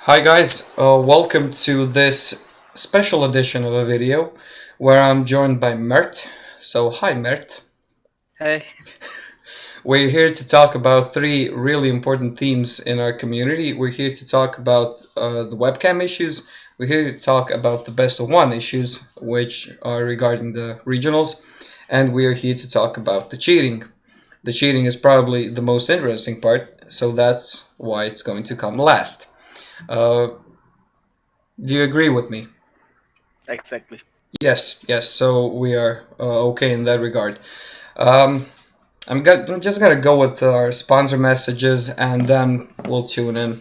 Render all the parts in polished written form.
Hi guys, welcome to this special edition of a video where I'm joined by Mert. So hi Mert. Hey, We're here to talk about three really important themes in our community. We're here to talk about the webcam issues. We're here to talk about the best of one issues, which are regarding the regionals, and we're here to talk about the cheating. The cheating is probably the most interesting part, so that's why it's going to come last. Uh, do you agree with me? exactly. Yes. So we are okay in that regard. Um, I'm just gonna go with our sponsor messages, and then we'll tune in.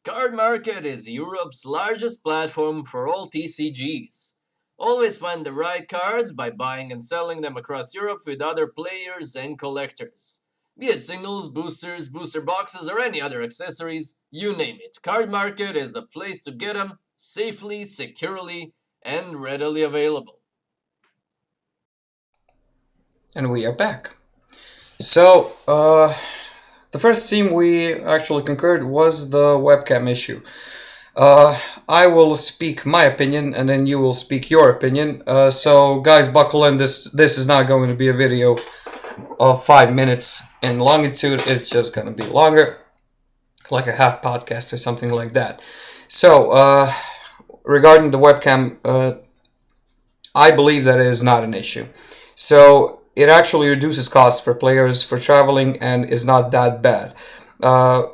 Card Market is Europe's largest platform for all TCGs. Always find the right cards by buying and selling them across Europe with other players and collectors. Be it singles, boosters, booster boxes, or any other accessories, you name it. Card Market is the place to get them safely, securely, and readily available. And we are back. So the first theme we actually concurred was the webcam issue. Uh, I will speak my opinion, and then you will speak your opinion. So guys, buckle in. This is not going to be a video of 5 minutes in longitude. It's just gonna be longer, like a half podcast or something like that. So, regarding the webcam, I believe that it is not an issue. So, it actually reduces costs for players for traveling and is not that bad. Uh,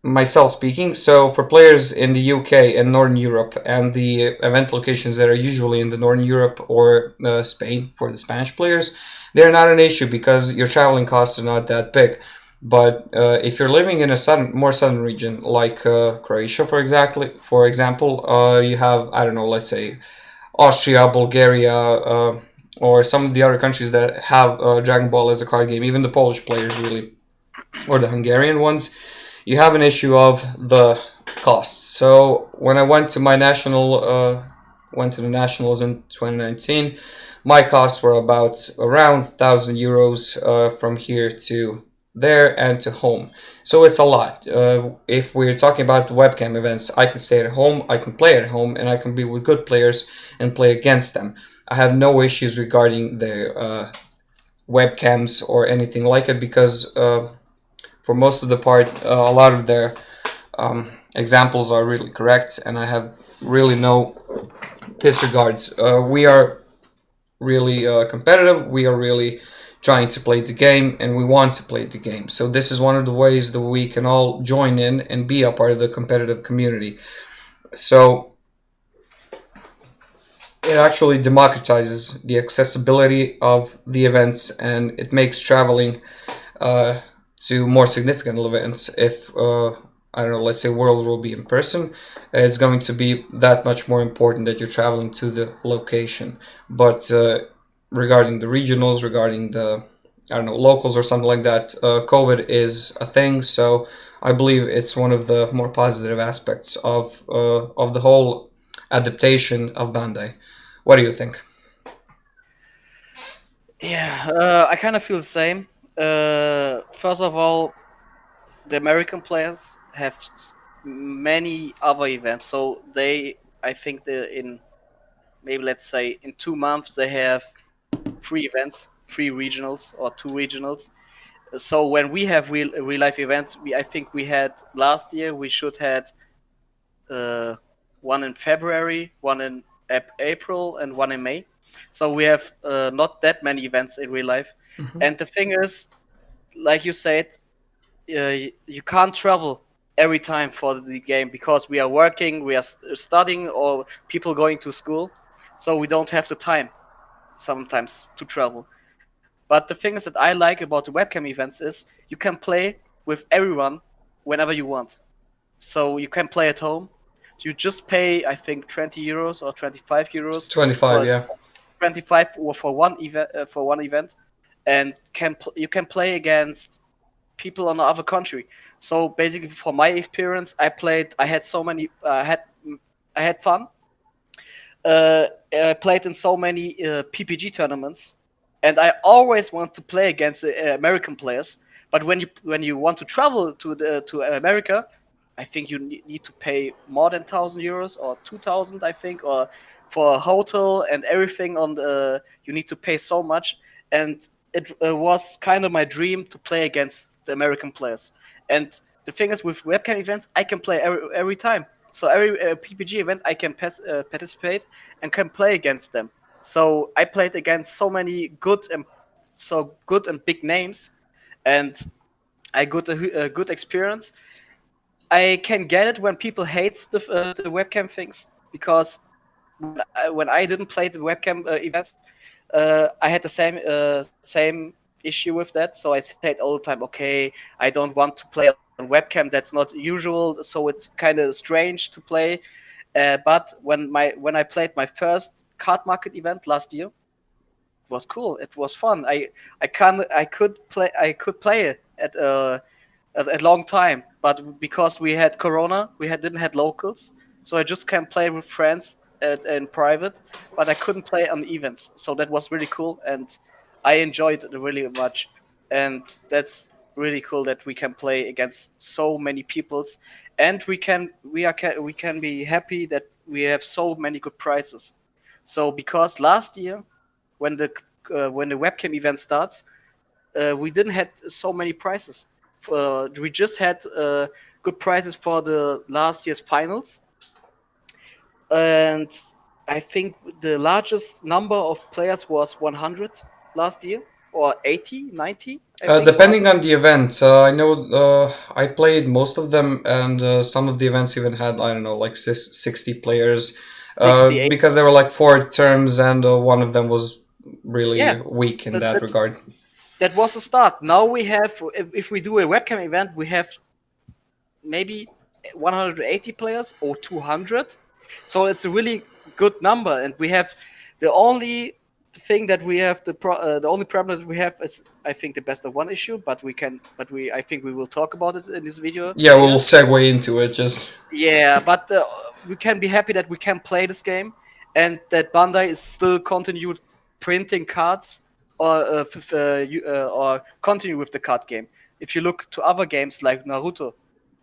Myself speaking, so for players in the UK and Northern Europe and the event locations that are usually in the Northern Europe or Spain for the Spanish players, they're not an issue because your traveling costs are not that big. But if you're living in a more southern region like Croatia, for example, you have, I don't know, let's say Austria, Bulgaria, or some of the other countries that have Dragon Ball as a card game, even the Polish players really, or the Hungarian ones, you have an issue of the costs. So when I went to the nationals in 2019, my costs were about around 1,000 euros from here to there and to home. So it's a lot. If we're talking about the webcam events, I can stay at home, I can play at home, and I can be with good players and play against them. I have no issues regarding the webcams or anything like it because for most of the part, a lot of their examples are really correct, and I have really no disregards. We are really competitive. We are really trying to play the game, and we want to play the game. So this is one of the ways that we can all join in and be a part of the competitive community. So it actually democratizes the accessibility of the events, and it makes traveling to more significant events. If I don't know, let's say World will be in person, it's going to be that much more important that you're traveling to the location. But regarding the regionals, regarding the, I don't know, locals or something like that, COVID is a thing. So I believe it's one of the more positive aspects of the whole adaptation of Bandai. What do you think? Yeah, I kind of feel the same. First of all, the American players have many other events, so I think, in maybe let's say in 2 months they have three events, three regionals or two regionals. So when we have real life events, I think we had last year we should had uh, one in February, one in April, and one in May. So we have not that many events in real life. Mm-hmm. And the thing is, like you said, you can't travel every time for the game because we are working, we are studying, or people going to school. So we don't have the time sometimes to travel. But the thing is that I like about the webcam events is you can play with everyone whenever you want. So you can play at home. You just pay, I think, 20 euros or 25 euros 25, for yeah. 25 or for one event, and you can play against people on the other country. So basically, from my experience, I had so many, I had fun. I played in so many PPG tournaments, and I always want to play against American players. But when you want to travel to America, I think you need to pay more than 1,000 euros or 2,000, I think, or for a hotel and everything on the. You need to pay so much, and it was kind of my dream to play against the American players. And the thing is, with webcam events, I can play every time. So every PPG event, I can participate and can play against them. So I played against so many good and big names, and I got a good experience. I can get it when people hates the webcam things, because when I didn't play the webcam events, I had the same issue with that. So I said all the time, okay, I don't want to play on webcam. That's not usual. So it's kind of strange to play. But when I played my first card market event last year, it was cool. It was fun. I could play it at a long time, but because we had Corona, didn't had locals, so I just can play with friends in private, but I couldn't play on events. So that was really cool, and I enjoyed it really much. And that's really cool that we can play against so many peoples, and we can be happy that we have so many good prizes. So because last year, when the webcam event starts, we didn't had so many prizes. We just had good prizes for the last year's finals, and I think the largest number of players was 100 last year, or 80, 90. I think Depending on the event, I know I played most of them, and some of the events even had, I don't know, like 60 players, 68. because there were like four terms, and one of them was Yeah, really weak in that, that that regard. that was the start. Now we have, if we do a webcam event, we have maybe 180 players or 200. So it's a really good number, and we have the only thing that we have the only problem that we have is, I think, the best of one issue. But I think we will talk about it in this video Yeah, we'll later. segue into it. Just Yeah, but we can be happy that we can play this game, and that Bandai is still continued printing cards, or continue with the card game. If you look to other games like Naruto,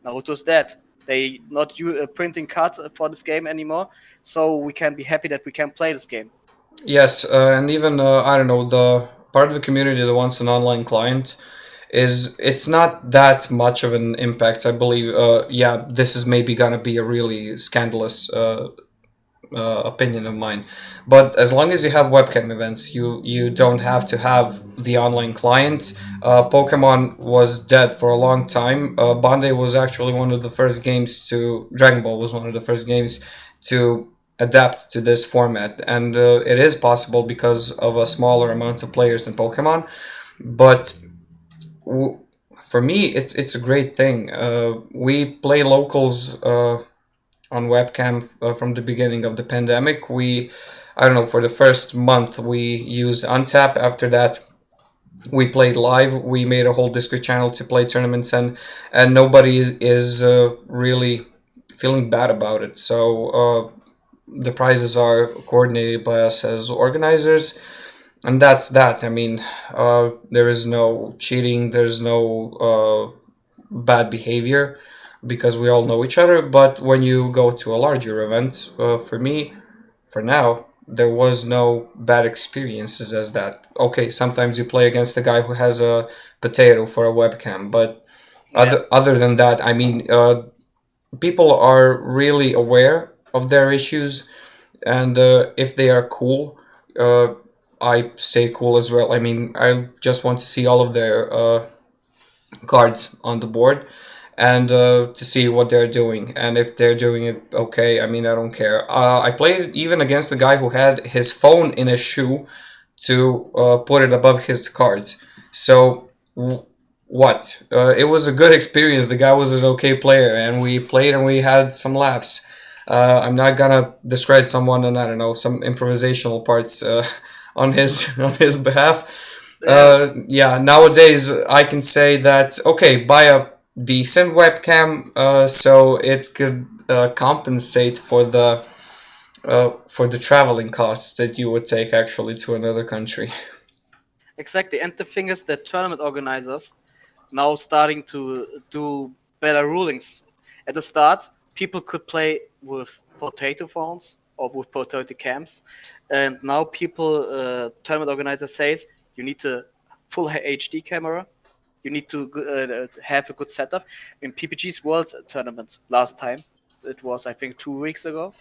Naruto's dead. They not printing cards for this game anymore, so we can be happy that we can play this game. yes, and even I don't know, the part of the community that wants an online client is it's not that much of an impact. I believe. Yeah, this is maybe gonna be a really scandalous opinion of mine. But as long as you have webcam events, you don't have to have the online clients. Pokemon was dead for a long time. Bandai was actually one of the first games to. Dragon Ball was one of the first games to adapt to this format, and it is possible because of a smaller amount of players than Pokemon. But w- for me, it's a great thing. We play locals. On webcam from the beginning of the pandemic. I don't know, for the first month we used Untap. After that, we played live. We made a whole Discord channel to play tournaments, and nobody is really feeling bad about it. So the prizes are coordinated by us as organizers, and that's that. I mean, there is no cheating. There's no bad behavior because we all know each other. But when you go to a larger event, for me, for now, there was no bad experiences as that. Okay, sometimes you play against a guy who has a potato for a webcam, but Yeah, other than that, I mean, people are really aware of their issues, and if they are cool, uh, I stay cool as well. I mean, I just want to see all of their cards on the board and to see what they're doing, and if they're doing it okay, I mean, I don't care. I played even against a guy who had his phone in a shoe to put it above his cards. So what, it was a good experience. The guy was an okay player, and we played and we had some laughs. I'm not gonna discredit someone and, I don't know, some improvisational parts on his on his behalf. yeah, Yeah, nowadays I can say that, okay, buy a decent webcam so it could compensate for the traveling costs that you would take actually to another country. exactly. And the thing is that tournament organizers now starting to do better rulings. At the start, people could play with potato phones or with potato cams, and now people, tournament organizer says you need a full HD camera. You need to have a good setup. In PPG's World Tournament last time, it was I think 2 weeks ago.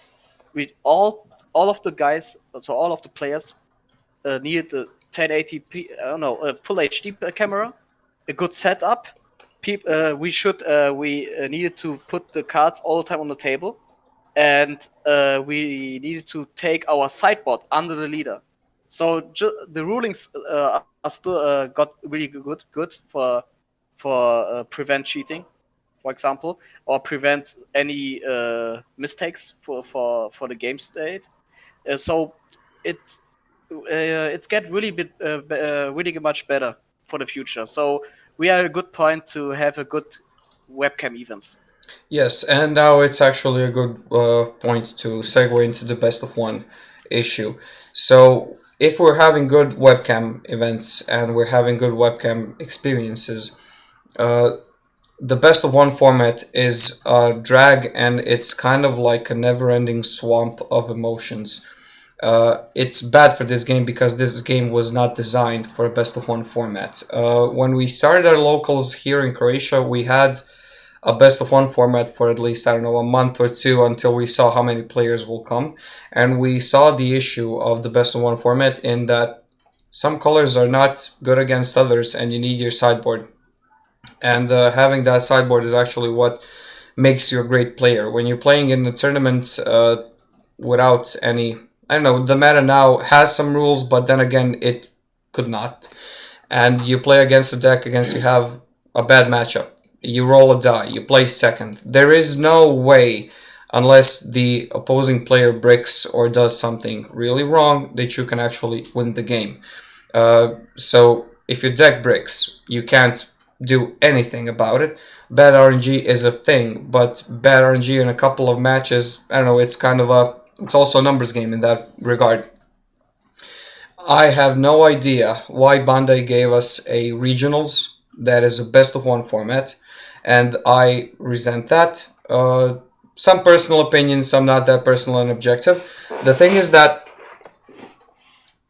We all of the guys, so all of the players, needed a 1080p, I don't know, a full HD camera, a good setup. We needed to put the cards all the time on the table, and we needed to take our sideboard under the leader. So the rulings are still got really good for prevent cheating, for example, or prevent any mistakes for the game state. So it it's get really really much better for the future. So we are a good point to have a good webcam events. Yes, and now it's actually a good point to segue into the best of one issue. So, if we're having good webcam events and we're having good webcam experiences, uh, the best of one format is a drag, and it's kind of like a never ending swamp of emotions. It's bad for this game because this game was not designed for a best of one format. When we started our locals here in Croatia, we had a best of one format for at least, I don't know, a month or two until we saw how many players will come. And we saw the issue of the best of one format in that some colors are not good against others and you need your sideboard. And having that sideboard is actually what makes you a great player. When you're playing in a tournament without any, I don't know, the meta now has some rules, but then again, it could not. And you play against a deck against you have a bad matchup. You roll a die, you play second. There is no way, unless the opposing player bricks or does something really wrong, that you can actually win the game. So if your deck bricks, you can't do anything about it. Bad RNG is a thing, but bad RNG in a couple of matches, I don't know, it's also a numbers game in that regard. I have no idea why Bandai gave us a regionals that is a best of one format, and I resent that. Some personal opinions, some not that personal and objective. The thing is that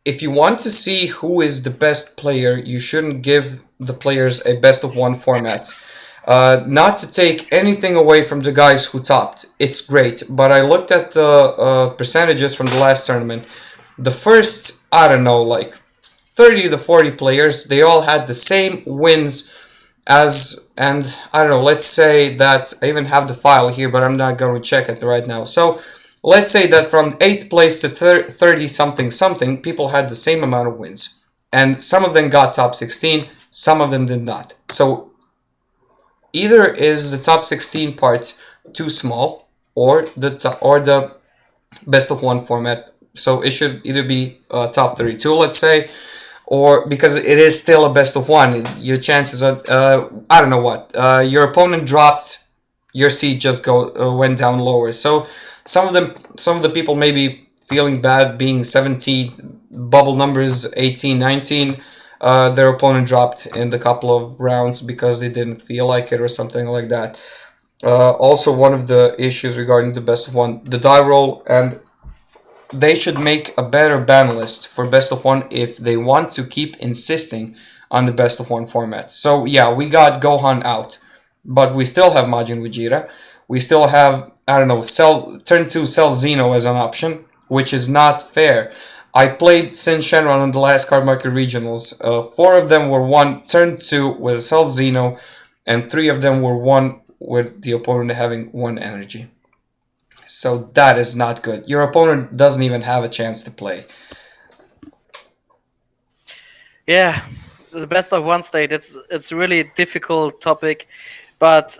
if you want to see who is the best player, you shouldn't give the players a best of one format. Not to take anything away from the guys who topped, it's great, but I looked at percentages from the last tournament. The first, I don't know, like 30 to 40 players, they all had the same wins as, and I don't know, let's say that I even have the file here, but I'm not going to check it right now. So let's say that from 8th place to 30 something something, people had the same amount of wins. And some of them got top 16, some of them did not. So either is the top 16 part too small, or the best of one format. So it should either be top 32, let's say, or because it is still a best of one, your chances are, I don't know what, your opponent dropped, your seed just went down lower. So some of the people may be feeling bad being 17, bubble numbers 18, 19. Their opponent dropped in the couple of rounds because they didn't feel like it or something like that. Also, one of the issues regarding the best of one, the die roll, and they should make a better ban list for best of one if they want to keep insisting on the best of one format. So yeah, we got Gohan out, but we still have Majin Vegeta. We still have, I don't know, turn 2 Cell Xeno as an option, which is not fair. I played Sin Shenron on the last card market regionals. 4 of them were won turn 2 with Cell Xeno, and 3 of them were won with the opponent having 1 energy. So that is not good. Your opponent doesn't even have a chance to play. Yeah, the best of one state. It's really a difficult topic, but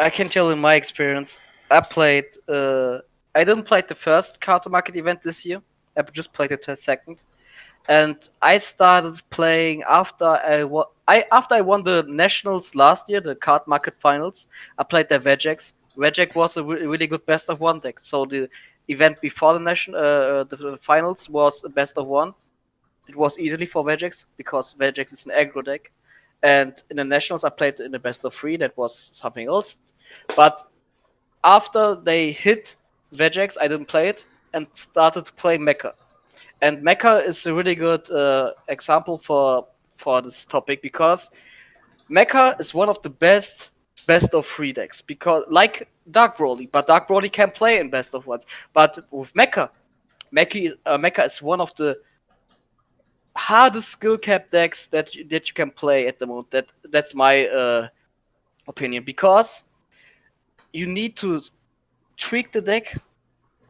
I can tell in my experience, I played. I didn't play the first counter market event this year. I just played it the second, and I started playing after I won the nationals last year, the card market finals. I played the Vegex. Vegex was a really good best of one deck. So the event before the finals was a best of one. It was easily for Vegex because Vegex is an aggro deck, And in the nationals, I played in the best of three. That was something else. But after they hit Vegex, I didn't play it and started to play Mecha. And Mecha is a really good example for this topic because Mecha is one of the best of three decks because like Dark Broly, but Dark Broly can play in best of ones. But with Mecha is one of the hardest skill cap decks that you can play at the moment. That's my opinion because you need to tweak the deck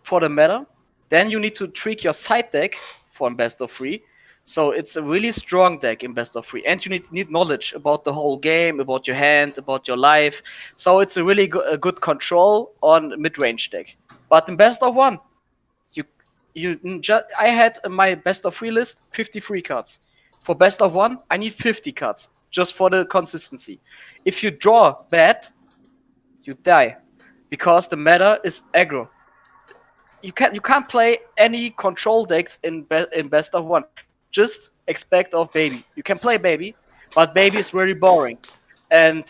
for the meta. Then you need to tweak your side deck for best of three. So it's a really strong deck in best of three, and you need knowledge about the whole game, about your hand, about your life. So it's a really a good control on mid range deck. But in best of one, I had in my best of three list 53 cards. For best of one, I need 50 cards just for the consistency. If you draw bad, you die because the meta is aggro. You can't play any control decks in best of one. Just expect of baby. You can play baby, but baby is very boring. And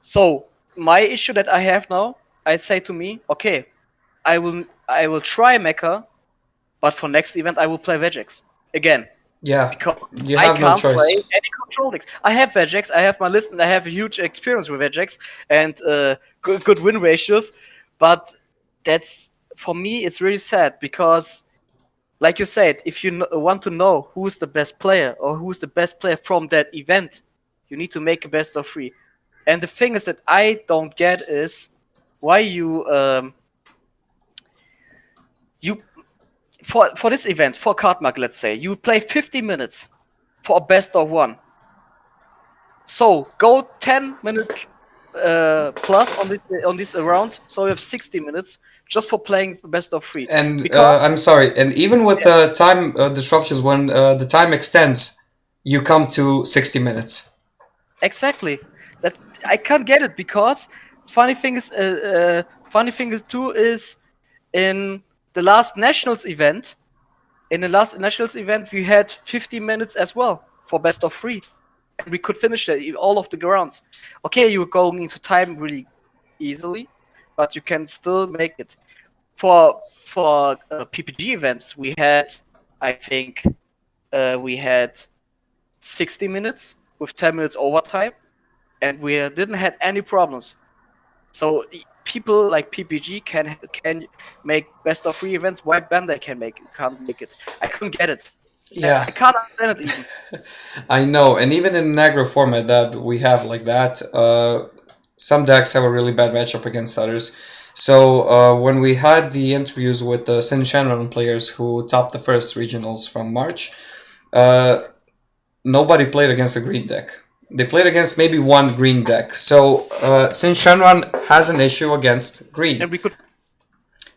so my issue that I have now, I say to me, okay, I will try Mecha, but for next event I will play Vegex again. Yeah, Because you I have no can't choice. play any control decks. I have Vegex, I have my list, and I have a huge experience with Vegex and good win ratios. But that's for me, it's really sad because, like you said, if you want to know who's the best player or who's the best player from that event, you need to make a best of three. And the thing is that I don't get is why you for this event, for Cardmark, let's say, you play 50 minutes for a best of one. So go 10 minutes plus on this round, so you have 60 minutes just for playing best of three. And Because I'm sorry, and even with the time disruptions, when the time extends, you come to 60 minutes. exactly that I can't get it because funny thing is too is in the last nationals event. In the last nationals event, we had 50 minutes as well for best of three, and we could finish all of the rounds. Okay, you're going into time really easily, but you can still make it. For PPG events, we had, I think, we had 60 minutes with 10 minutes overtime, and we didn't have any problems. So people like PPG can make best of three events. Why Bandai can't make it? I couldn't get it. Yeah, I can't understand it even. I know. And even in an aggro format that we have like that, some decks have a really bad matchup against others. So when we had the interviews with the Sin Shenron players who topped the first regionals from March, nobody played against a green deck. They played against maybe one green deck. So Sin Shenron has an issue against green. And we could.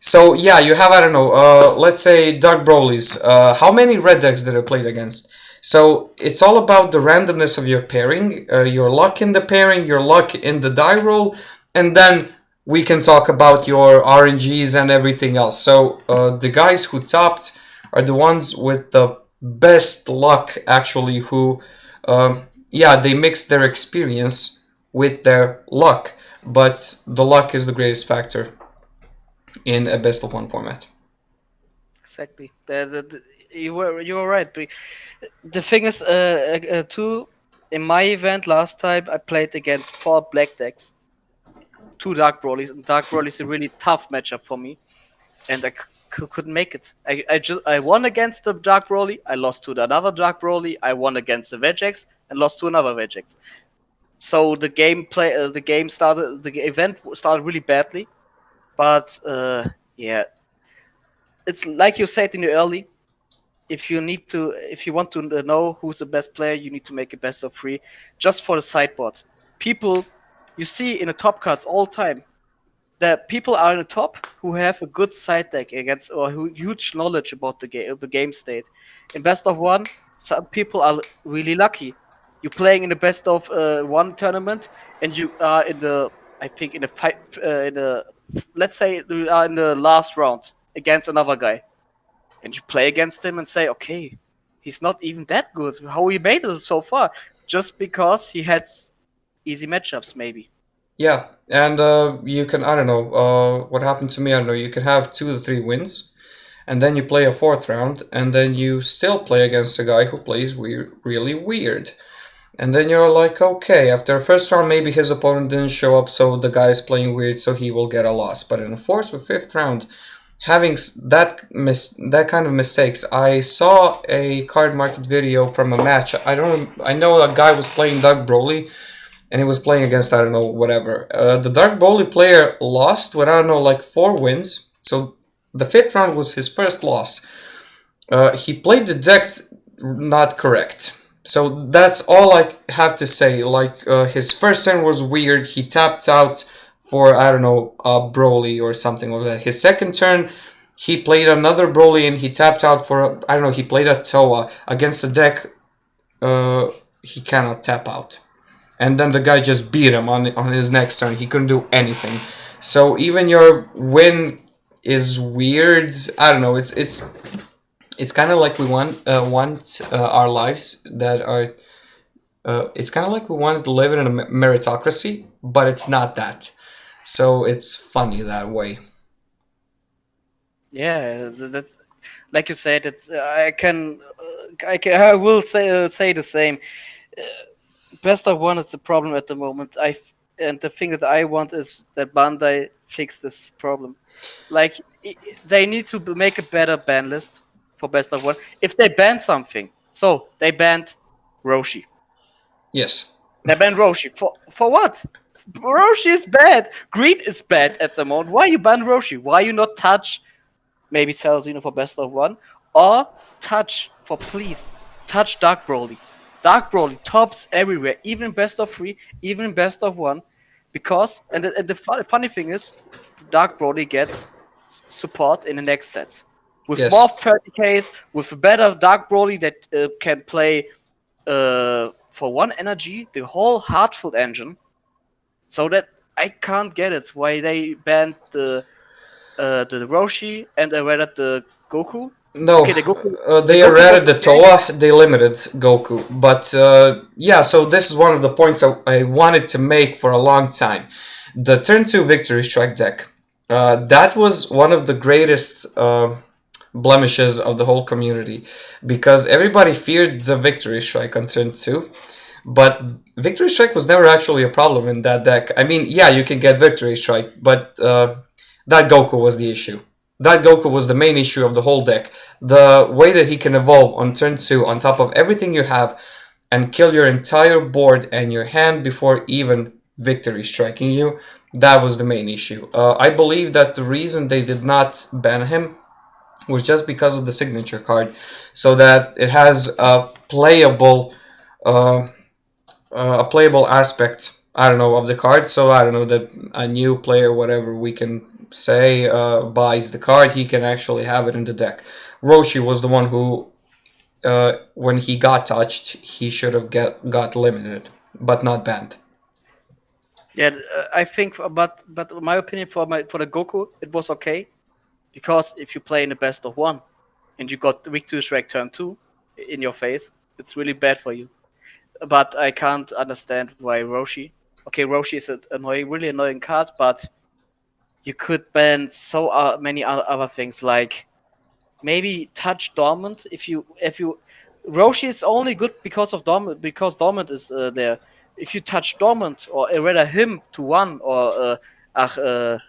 So yeah, you have, I don't know, let's say Dark Broly's. How many red decks did it played against? So it's all about the randomness of your pairing, your luck in the pairing, your luck in the die roll, and then we can talk about your RNGs and everything else. So the guys who topped are the ones with the best luck, actually, who, yeah, they mix their experience with their luck, but the luck is the greatest factor in a best of one format. Exactly. You were right. The thing is, too, in my event last time, I played against 4 black decks, 2 Dark Broly's, and Dark Broly is a really tough matchup for me, and I couldn't make it. I won against the Dark Broly, I lost to another Dark Broly, I won against the Vegex, and lost to another Vegex. So the event started really badly, but yeah, it's like you said in the early. If you want to know who's the best player, you need to make a best of 3 just for the sideboard. People you see in the top cards all time, that people are in the top who have a good side deck against or who huge knowledge about the game state. In best of 1, some people are really lucky. You're playing in the best of 1 tournament, and you are in the let's say you are in the last round against another guy, and you play against him and say, okay, he's not even that good. How he made it so far? just because he had easy matchups, maybe. Yeah, and you can, I don't know, what happened to me, I don't know, you can have 2 to 3 wins, and then you play a fourth round, and then you still play against a guy who plays weird, really weird. And then you're like, okay, after a first round, maybe his opponent didn't show up, so the guy is playing weird, so he will get a loss. But in the fourth or fifth round, having that kind of mistakes, I saw a card market video from a match. I know a guy was playing Doug Broly, and he was playing against, I don't know, whatever. The Dark Broly player lost with, I don't know, like 4 wins. So the fifth round was his first loss. He played the deck not correct. So that's all I have to say. Like, his first turn was weird. He tapped out for, I don't know, Broly or something like that. His second turn, he played another Broly and he tapped out for, I don't know, he played a Toa against a deck he cannot tap out. And then the guy just beat him on his next turn. He couldn't do anything. So even your win is weird. I don't know. It's kind of like we want our lives that are. It's kind of like we want to live in a meritocracy, but it's not that. So it's funny that way. Yeah, that's like you said. It's I will say the same. Best of one is the problem at the moment. And the thing that I want is that Bandai fix this problem. Like they need to make a better ban list for best of one. If they ban something, so they banned Roshi. Yes. They banned Roshi for what? Roshi is bad. Green is bad at the moment. Why you ban Roshi? Why you not touch maybe Salzino for best of one, or touch for please touch Dark Broly. Dark Broly tops everywhere, even best of 3, even best of 1, because and the funny thing is, Dark Broly gets support in the next sets with Yes. more 30Ks, with a better Dark Broly that can play for 1 energy the whole Heartful engine. So that I can't get it why they banned the Roshi and I read the Goku. No, Okay, the Goku. The they Goku was errated the okay. Toa, they limited Goku. But yeah, so this is one of the points I wanted to make for a long time. The turn 2 Victory Strike deck. That was one of the greatest blemishes of the whole community. Because everybody feared the Victory Strike on turn 2. But Victory Strike was never actually a problem in that deck. I mean, yeah, you can get Victory Strike, but that Goku was the issue. That Goku was the main issue of the whole deck. The way that he can evolve on turn 2 on top of everything you have and kill your entire board and your hand before even Victory striking you, that was the main issue. I believe that the reason they did not ban him was just because of the signature card, so that it has uh, a playable aspect, I don't know, of the card. So I don't know that a new player, whatever we can say, buys the card, he can actually have it in the deck. Roshi was the one who, when he got touched, he should have got limited, but not banned. Yeah, I think, but my opinion for the Goku, it was okay because if you play in the best of 1 and you got Victory Strike turn 2 in your face, it's really bad for you. But I can't understand why Roshi. Okay, Roshi is an annoying, really annoying card, but you could ban so many other things like maybe touch Dormant if you Roshi is only good because of Dormant because Dormant is there. If you touch Dormant or rather him to 1 or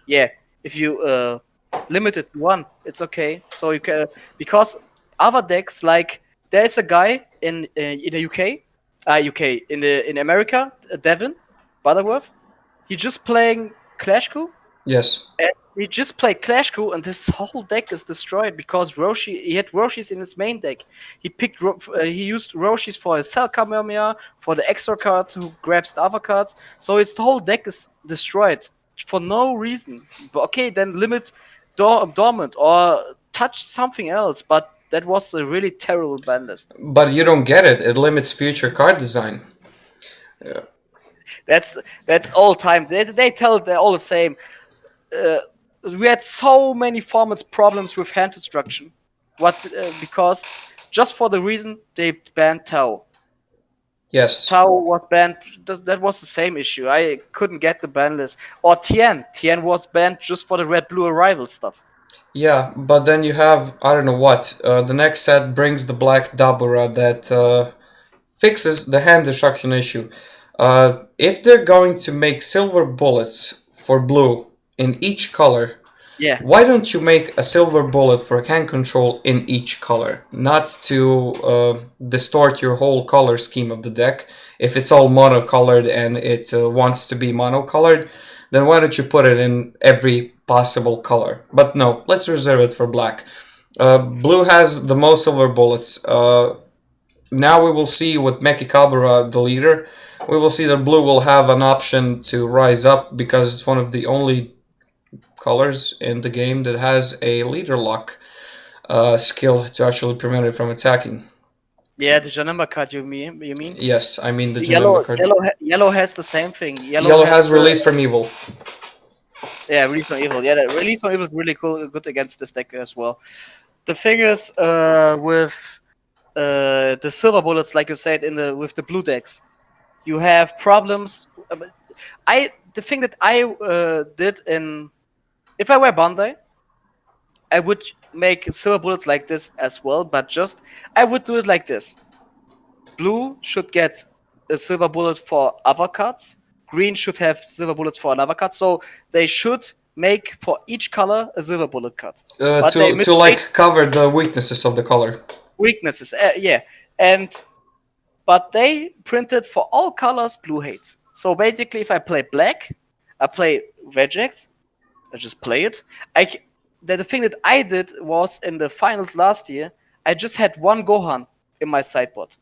yeah, if you limit it to 1, it's okay. So you can because other decks like there's a guy in the UK in America, Devin Butterworth. He just playing Clash Coup Yes. and he just played Clash Crew, and his whole deck is destroyed because he had Roshis in his main deck. He used Roshis for his Cell Kamehameha, for the extra cards who grabs the other cards. So his whole deck is destroyed for no reason. But okay, then limit Dormant or touch something else. But that was a really terrible ban list. But you don't get it. It limits future card design. That's all time. They tell they're all the same. We had so many format problems with hand destruction. Because just for the reason they banned Tau. Yes. Tau was banned. That was the same issue. I couldn't get the ban list. Or Tien. Tien was banned just for the red blue arrival stuff. Yeah, but then you have, I don't know what. The next set brings the black Dabura that fixes the hand destruction issue. If they're going to make silver bullets for blue in each color, Yeah. why don't you make a silver bullet for hand control in each color? Not to distort your whole color scheme of the deck. If it's all monocolored and it wants to be monocolored, then why don't you put it in every possible color? But no, let's reserve it for black. Blue has the most silver bullets. Now we will see with Mekikabura, the leader, we will see that blue will have an option to rise up because it's one of the only colors in the game that has a leader lock skill to actually prevent it from attacking. Yeah, the Janamba card you mean? Yes, I mean the Yellow Janemba card. yellow has the same thing. Yellow has release from evil. Yeah, release from evil. Yeah, release from evil is really cool, good against this deck as well. The thing is, with the silver bullets, like you said, with the blue decks, you have problems. The thing that I did if I were Bandai, I would make silver bullets like this as well, but I would do it like this. Blue should get a silver bullet for other cards. Green should have silver bullets for another card. So they should make for each color a silver bullet card. To like cover the weaknesses of the color. Weaknesses, yeah. But they printed for all colors blue hate. So basically, if I play black, I play Regex, I just play it. The thing that I did was in the finals last year, I just had one Gohan in my sideboard.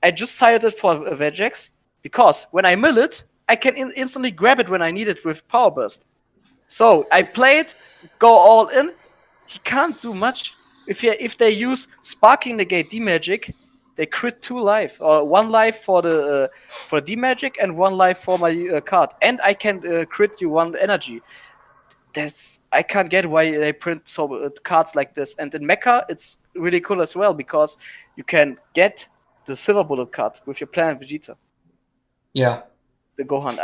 I just sided it for Regex because when I mill it, I can instantly grab it when I need it with Power Burst. So I play it, go all in. He can't do much. If they use Sparking Negate D-Magic, they crit 2 life or 1 life for the D-Magic and 1 life for my card, and I can crit you 1 energy. I can't get why they print cards like this. And in Mecha, it's really cool as well because you can get the silver bullet card with your Planet Vegeta. Yeah. The Gohan.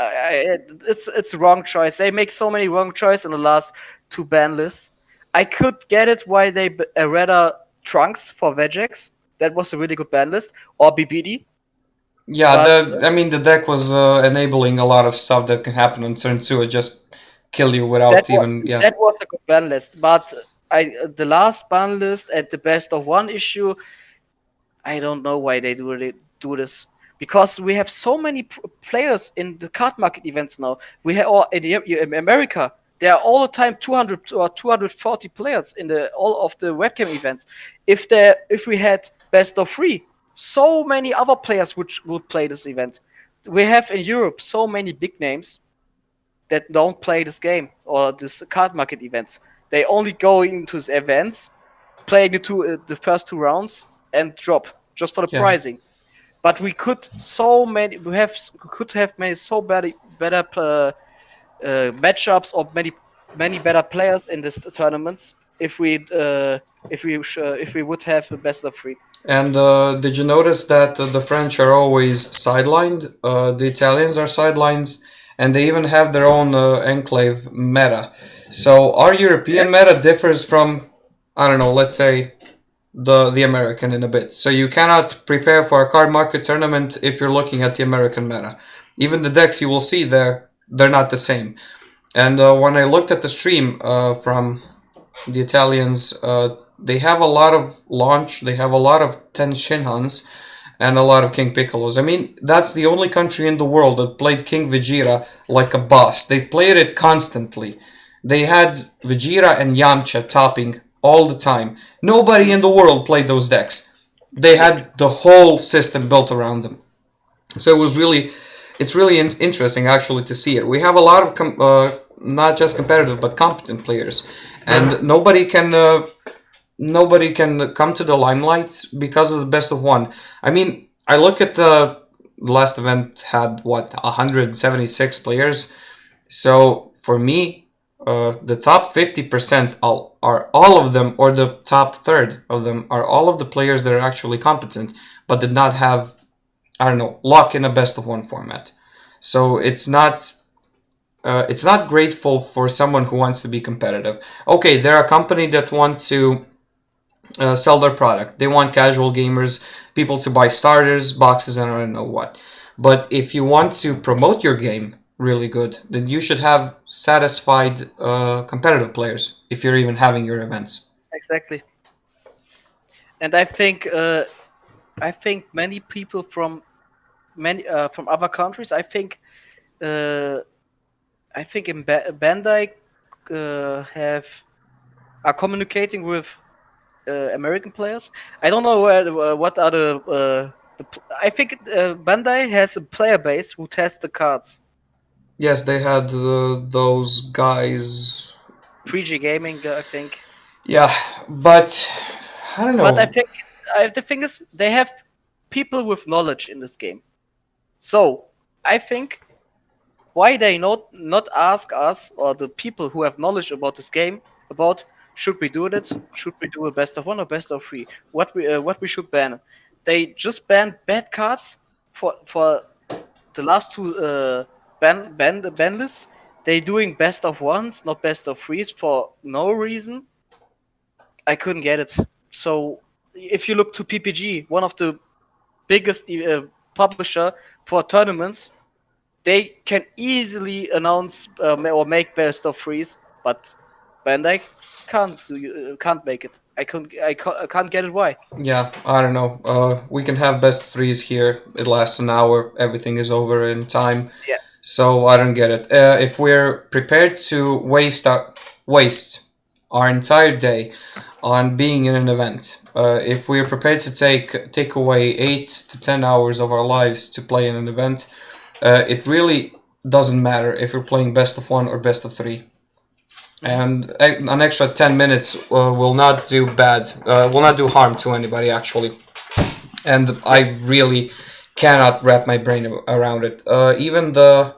It's a wrong choice. They make so many wrong choices in the last 2 ban lists. I could get it why they rather Trunks for Vegex. That was a really good ban list. Or BBD. Yeah, the deck was enabling a lot of stuff that can happen on turn 2. It just kill you without That was a good ban list. But the last ban list at the best of 1 issue, I don't know why they really do this. Because we have so many players in the card market events now. We have in America, there are all the time 200 or 240 players in all of the webcam events. If we had best of 3, so many other players would play this event. We have in Europe so many big names that don't play this game or this card market events. They only go into these events, play the first 2 rounds, and drop just for the pricing. But we could have many better matchups or many better players in these tournaments if we would have a best of 3. And did you notice that the French are always sidelined? The Italians are sidelines, and they even have their own enclave meta. So our European meta differs from, I don't know, let's say the American in a bit. So you cannot prepare for a card market tournament if you're looking at the American meta. Even the decks you will see there, they're not the same. And when I looked at the stream from the Italians, they have a lot of launch, they have a lot of 10 Shinhans, and a lot of King Piccolos. I mean, that's the only country in the world that played King Vegeta like a boss. They played it constantly. They had Vegeta and Yamcha topping all the time. Nobody in the world played those decks. They had the whole system built around them. So it's really interesting actually to see it. We have a lot of not just competitive but competent players, and nobody can come to the limelight because of the best of 1. I mean, I look at the last event had 176 players. So for me, the top 50% are all of them, or the top third of them are all of the players that are actually competent, but did not have I don't know, luck in a best of one format. So it's not grateful for someone who wants to be competitive. Okay, they're a company that want to sell their product. They want casual gamers, people to buy starters, boxes, and I don't know what. But if you want to promote your game really good, then you should have satisfied competitive players if you're even having your events. Exactly. And I think many people from other countries. Uh, I think in Bandai have are communicating with American players. I don't know what are I think Bandai has a player base who tests the cards. Yes, they had those guys. 3G Gaming, I think. Yeah, but I don't But I know. think the thing is, they have people with knowledge in this game. So I think why they not ask us or the people who have knowledge about this game about should we do it? Should we do a best of one or best of three? What we should ban? They just ban bad cards for the last two ban lists. They doing best of ones, not best of threes for no reason. I couldn't get it. So if you look to PPG, one of the biggest publisher for tournaments, they can easily announce or make best of threes, but Bandai can't make it. I can't get it. Why? Yeah, I don't know. We can have best threes here. It lasts an hour. Everything is over in time. Yeah, So I don't get it. If we're prepared to waste our entire day on being in an event, if we're prepared to take away 8 to 10 hours of our lives to play in an event, it really doesn't matter if you're playing best of one or best of three. And an extra 10 minutes will not do will not do harm to anybody actually. And yeah, I really cannot wrap my brain around it. Even the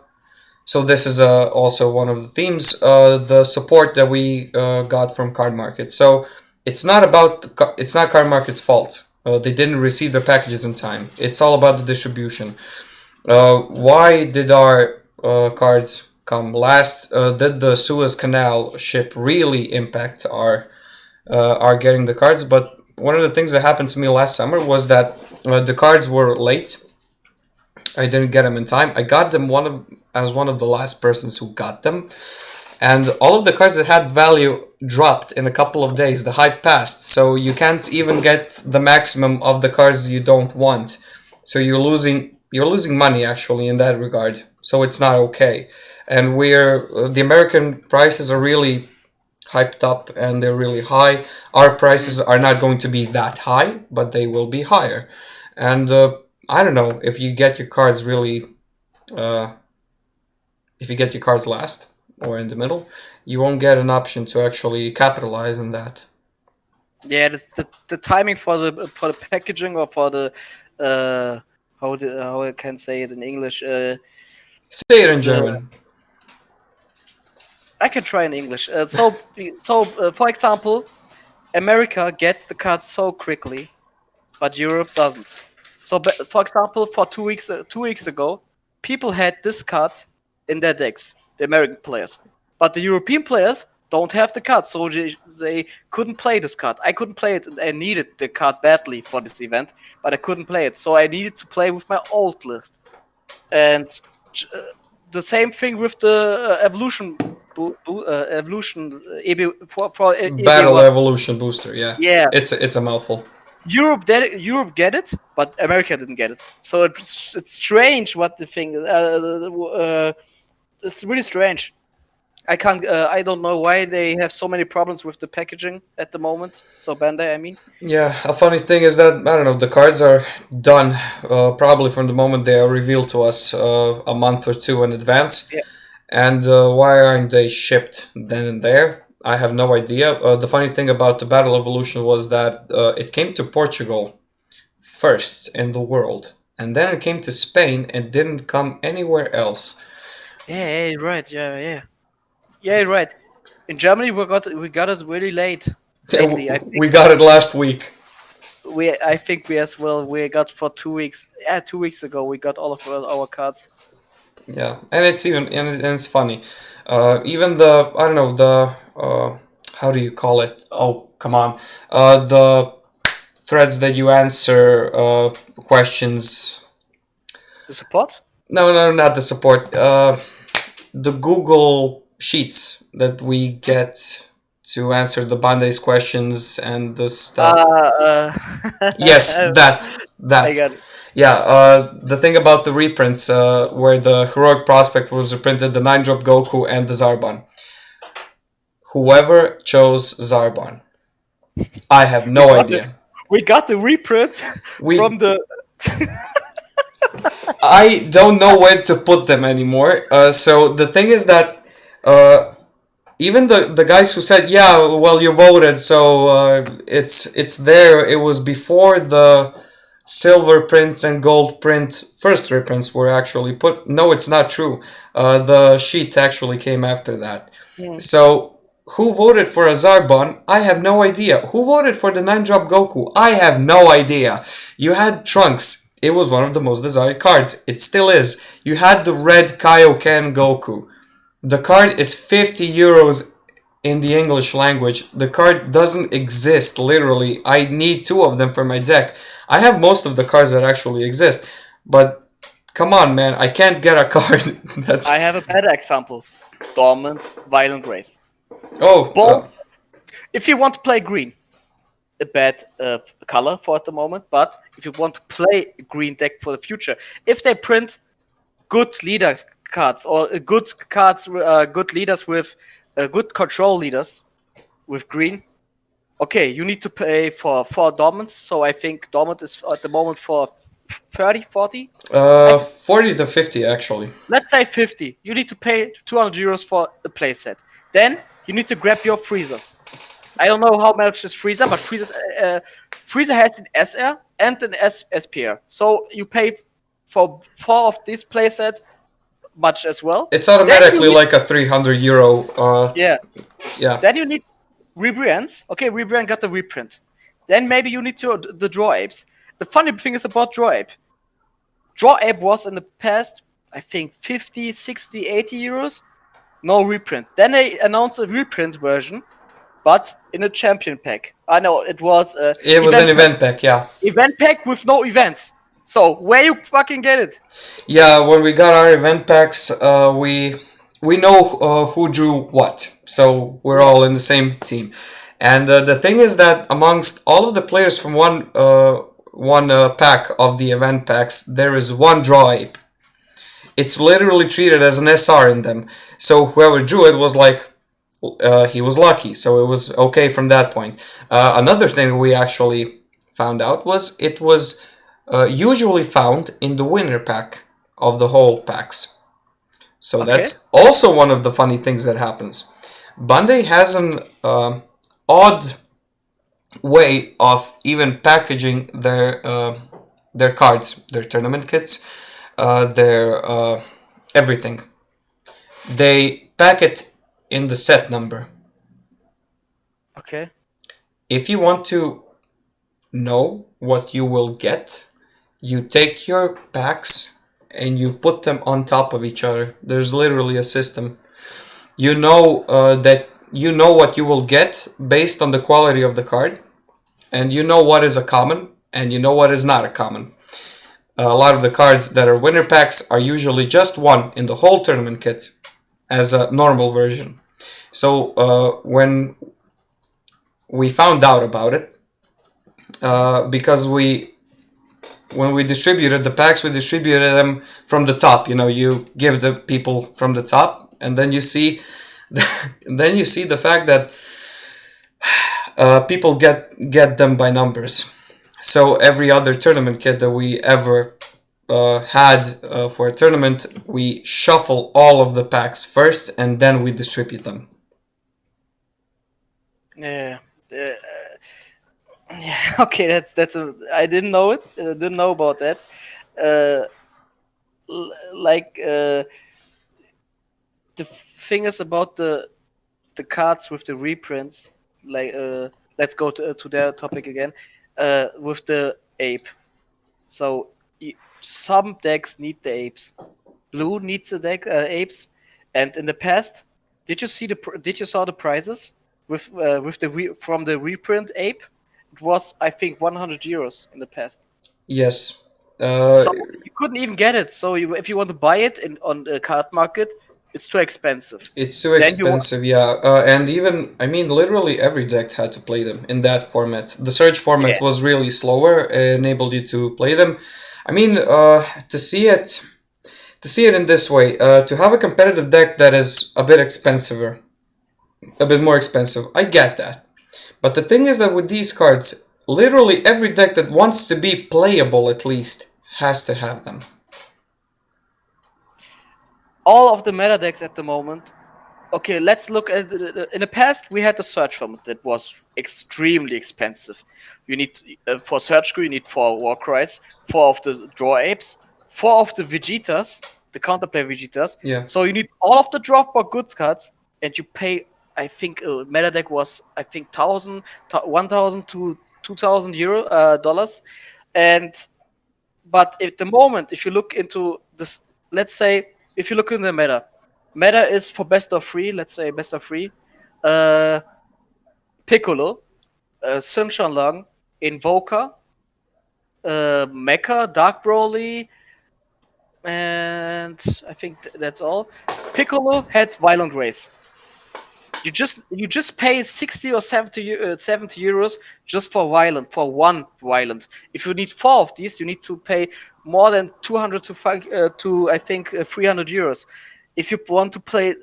so this is also one of the themes, the support that we got from Card Market. So it's not Card Market's fault. They didn't receive their packages in time. It's all about the distribution. Why did our cards come last? Did the Suez Canal ship really impact our getting the cards? But one of the things that happened to me last summer was that the cards were late. I didn't get them in time. I got them as one of the last persons who got them, and all of the cards that had value dropped in a couple of days. The hype passed, so you can't even get the maximum of the cards you don't want. So you're losing money actually in that regard. So it's not okay. And we're the American prices are really hyped up and they're really high. Our prices are not going to be that high, but they will be higher. And I don't know if you get your cards really, uh, if you get your cards last or in the middle, you won't get an option to actually capitalize on that. yeah. The timing for the packaging or for the uh, how I can say it in English. Say it in The German. I can try in English. For example, America gets the cards so quickly, but Europe doesn't. So, for example, for 2 weeks ago, people had this card in their decks, the American players, but the European players don't have the card, so they couldn't play this card. I couldn't play it. I needed the card badly for this event, but I couldn't play it, so I needed to play with my old list. And uh, the same thing with the evolution EB for Battle EB1. Evolution Booster, yeah. Yeah, It's a mouthful. Europe get it, but America didn't get it. So it's strange what the thing. It's really strange. I can't. I don't know why they have so many problems with the packaging at the moment. So Bandai, I mean. Yeah, a funny thing is that I don't know. The cards are done probably from the moment they are revealed to us a month or two in advance. Yeah. And why aren't they shipped then and there? I have no idea. The funny thing about the Battle Evolution was that it came to Portugal first in the world, and then it came to Spain and didn't come anywhere else. Yeah, right. Yeah, right. In Germany, we got it really late lately. I think We got it last week. I think we as well. We got for 2 weeks. Yeah, 2 weeks ago we got all of our cards. Yeah, and it's funny. Even the I don't know the how do you call it? Oh, come on. The threads that you answer questions. The support. No, not the support. The Google Sheets that we get to answer the Bandai's questions and the stuff. Yes, I that. got it. Yeah, the thing about the reprints, where the heroic prospect was reprinted, the 9-drop Goku and the Zarbon. Whoever chose Zarbon, I have We no got the idea. we got the reprint We, from the. I don't know where to put them anymore. So the thing is that uh, even the guys who said, yeah, well, you voted, so it's there. It was before the silver prints and gold print first reprints were actually put. No, it's not true. The sheet actually came after that. So who voted for a Zarbon? I have no idea. Who voted for the 9-drop Goku? I have no idea. You had Trunks. It was one of the most desired cards. It still is. You had the red Kaioken Goku. The card is 50 euros in the English language. The card doesn't exist, literally. I need 2 of them for my deck. I have most of the cards that actually exist, but come on, man, I can't get a card that's... I have a better example. Dormant Violent Grace. Oh, Both. If you want to play green, a bad color for at the moment, but if you want to play a green deck for the future, if they print good leaders cards or good cards, good leaders with good control leaders with green, okay, you need to pay for 4 Dormants. So I think Dormant is at the moment for 30, 40. 40 to 50, actually. Let's say 50. You need to pay 200 euros for a playset. Then you need to grab your freezers. I don't know how much is freezer, but freezer has an SR and an SPR. So you pay for 4 of these playsets much as well. It's automatically like a 300 euro. Yeah. Yeah. Then you need rebrands. Okay, rebrand got the reprint. Then maybe you need to the draw apes. The funny thing is about draw ape. Draw ape was in the past, I think 50, 60, 80 euros. No reprint. Then they announced a reprint version, but in a champion pack. I know it was. It was an event pack, yeah. Event pack with no events. So where you fucking get it? Yeah, when we got our event packs, we know who drew what, so we're all in the same team. And the thing is that amongst all of the players from one pack of the event packs, there is one draw ape. It's literally treated as an SR in them. So whoever drew it was like, he was lucky. So it was okay from that point. Another thing we actually found out was it was usually found in the winner pack of the whole packs. So Okay. that's also one of the funny things that happens. Bandai has an odd way of even packaging their cards, their tournament kits, their everything. They pack it in the set number. Okay. If you want to know what you will get, you take your packs and you put them on top of each other. There's literally a system. You know that you know what you will get based on the quality of the card, and you know what is a common, and you know what is not a common. A lot of the cards that are winner packs are usually just one in the whole tournament kit as a normal version. So when we found out about it, because when we distributed the packs, we distributed them from the top. You know, you give the people from the top, and then you see, the fact that people get them by numbers. So every other tournament kit that we ever had for a tournament, we shuffle all of the packs first, and then we distribute them. Yeah. Yeah. Okay. That's a. I didn't know it. Didn't know about that. The thing is about the cards with the reprints. Like let's go to their topic again. with the ape. So some decks need the apes. Blue needs the deck apes, and in the past, did you saw the prices with from the reprint ape? It was, I think, 100 euros in the past. Yes. So you couldn't even get it. So if you want to buy it on the card market, it's too expensive. It's too Then you expensive, yeah. And even, I mean, literally every deck had to play them in that format. The search format yeah. was really slower, enabled you to play them. I mean, to see it in this way, to have a competitive deck that is a bit expensive, a bit more expensive, I get that. But the thing is that with these cards, literally every deck that wants to be playable at least has to have them. All of the meta decks at the moment. Okay, let's look at in the past we had the search format that was extremely expensive. You need for search crew you need 4 Warcries, 4 of the draw apes, 4 of the Vegetas, the counterplay Vegetas. Yeah. So you need all of the draft bar goods cards, and you pay. I think meta deck was 1,000 to 2,000 euro dollars, and but at the moment if you look into this, let's say if you look in the meta is for best of 3, let's say best of 3, Piccolo, Sunshine Long, Invoker, Mecha, Dark Broly, and I think that's all. Piccolo had Violent Race. You just pay 60 or 70 euros just for one violent. If you need 4 of these, you need to pay more than 200 to I think 300 euros. If you want to play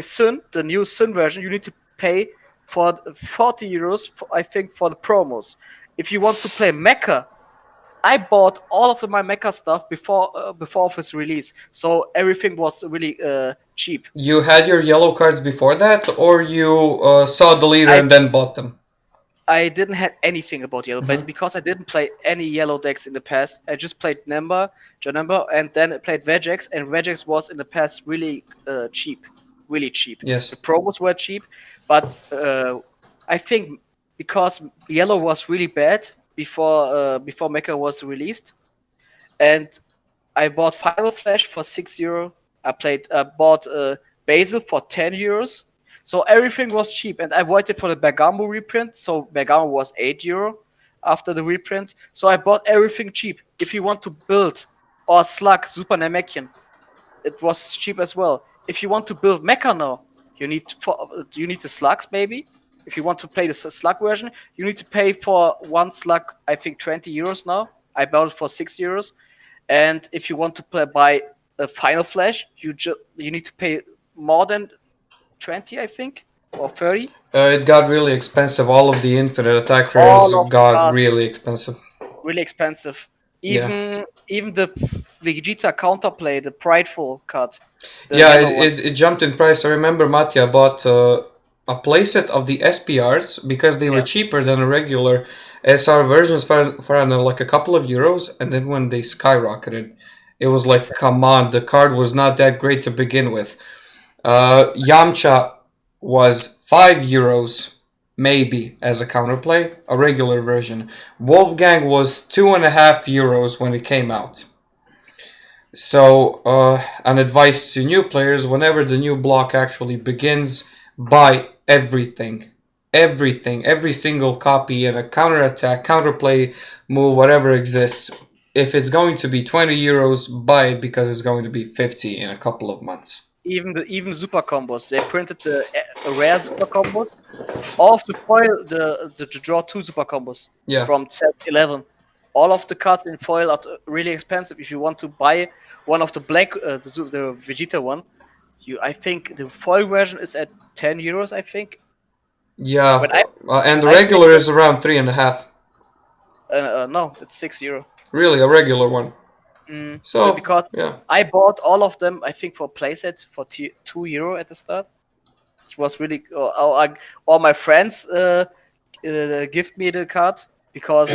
Sun, the new Sun version, you need to pay for 40 euros, I think, for the promos. If you want to play Mecha, I bought all of my Mecha stuff before its release, so everything was really cheap. You had your yellow cards before that, or you saw the leader and then bought them? I didn't have anything about yellow, but because I didn't play any yellow decks in the past, I just played Janemba, and then I played Vegex, and Vegex was in the past really cheap, really cheap. Yes. The promos were cheap, but I think because yellow was really bad before Mecha was released, and I bought Final Flash for €6. I bought Basil for €10. So everything was cheap, and I waited for the Bergamo reprint. So Bergamo was €8 after the reprint. So I bought everything cheap. If you want to build or slug Super Namekian, it was cheap as well. If you want to build Mecha now, you need the slugs maybe. If you want to play the slug version, you need to pay for one slug, I think €20 now. I bought it for €6. And if you want to buy a Final Flash, you need to pay more than 20, I think, or 30. It got really expensive. All of the infinite attack rares got really expensive. Really expensive. Even the Vegeta counterplay, the Prideful card. It jumped in price. I remember Mattia bought a playset of the SPRs because they were cheaper than a regular SR versions for like a couple of euros, and then when they skyrocketed, it was like, come on, the card was not that great to begin with. Yamcha was €5 maybe as a counterplay, a regular version. Wolfgang was €2.50 when it came out. So, an advice to new players: whenever the new block actually begins, buy everything. Every single copy and a counterattack, counterplay move, whatever exists. If it's going to be €20, buy it because it's going to be 50 in a couple of months. Even super combos. They printed the rare super combos. All of the foil, the draw 2 super combos from set 11. All of the cards in foil are really expensive. If you want to buy one of the black, the Vegeta one, I think the foil version is at €10, I think. Yeah, and the regular is around 3.5. No, it's €6. Really, a regular one. So because I bought all of them, I think, for playsets for €2 at the start. It was really all my friends give me the card because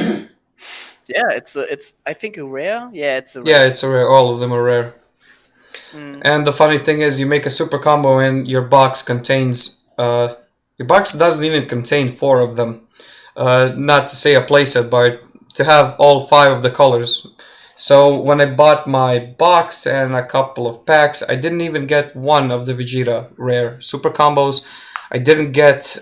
it's I think a rare. Yeah, it's a rare. Yeah, it's a rare. All of them are rare. And the funny thing is, you make a super combo and your box contains your box doesn't even contain 4 of them. not to say a playset, but to have all 5 of the colors. So when I bought my box and a couple of packs, I didn't even get one of the Vegeta rare super combos. I didn't get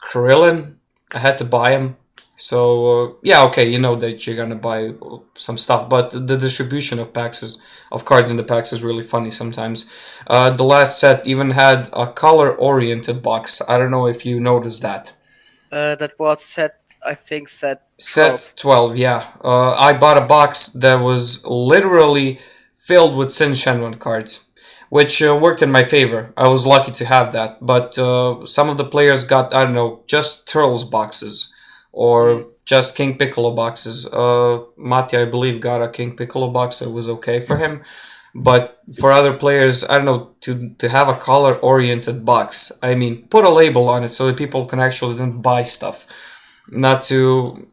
Krillin. I had to buy him. So yeah, okay, you know that you're gonna buy some stuff, but the distribution of packs of cards in the packs is really funny sometimes. The last set even had a color-oriented box. I don't know if you noticed that. That was set, I think, set 12. Set 12, yeah. I bought a box that was literally filled with Sin Shenron cards, which worked in my favor. I was lucky to have that, but some of the players got, I don't know, just Turles boxes or just King Piccolo boxes. Mati, I believe, got a King Piccolo box. It was okay for him. But for other players, I don't know, to have a color-oriented box, I mean, put a label on it so that people can actually then buy stuff. Not to,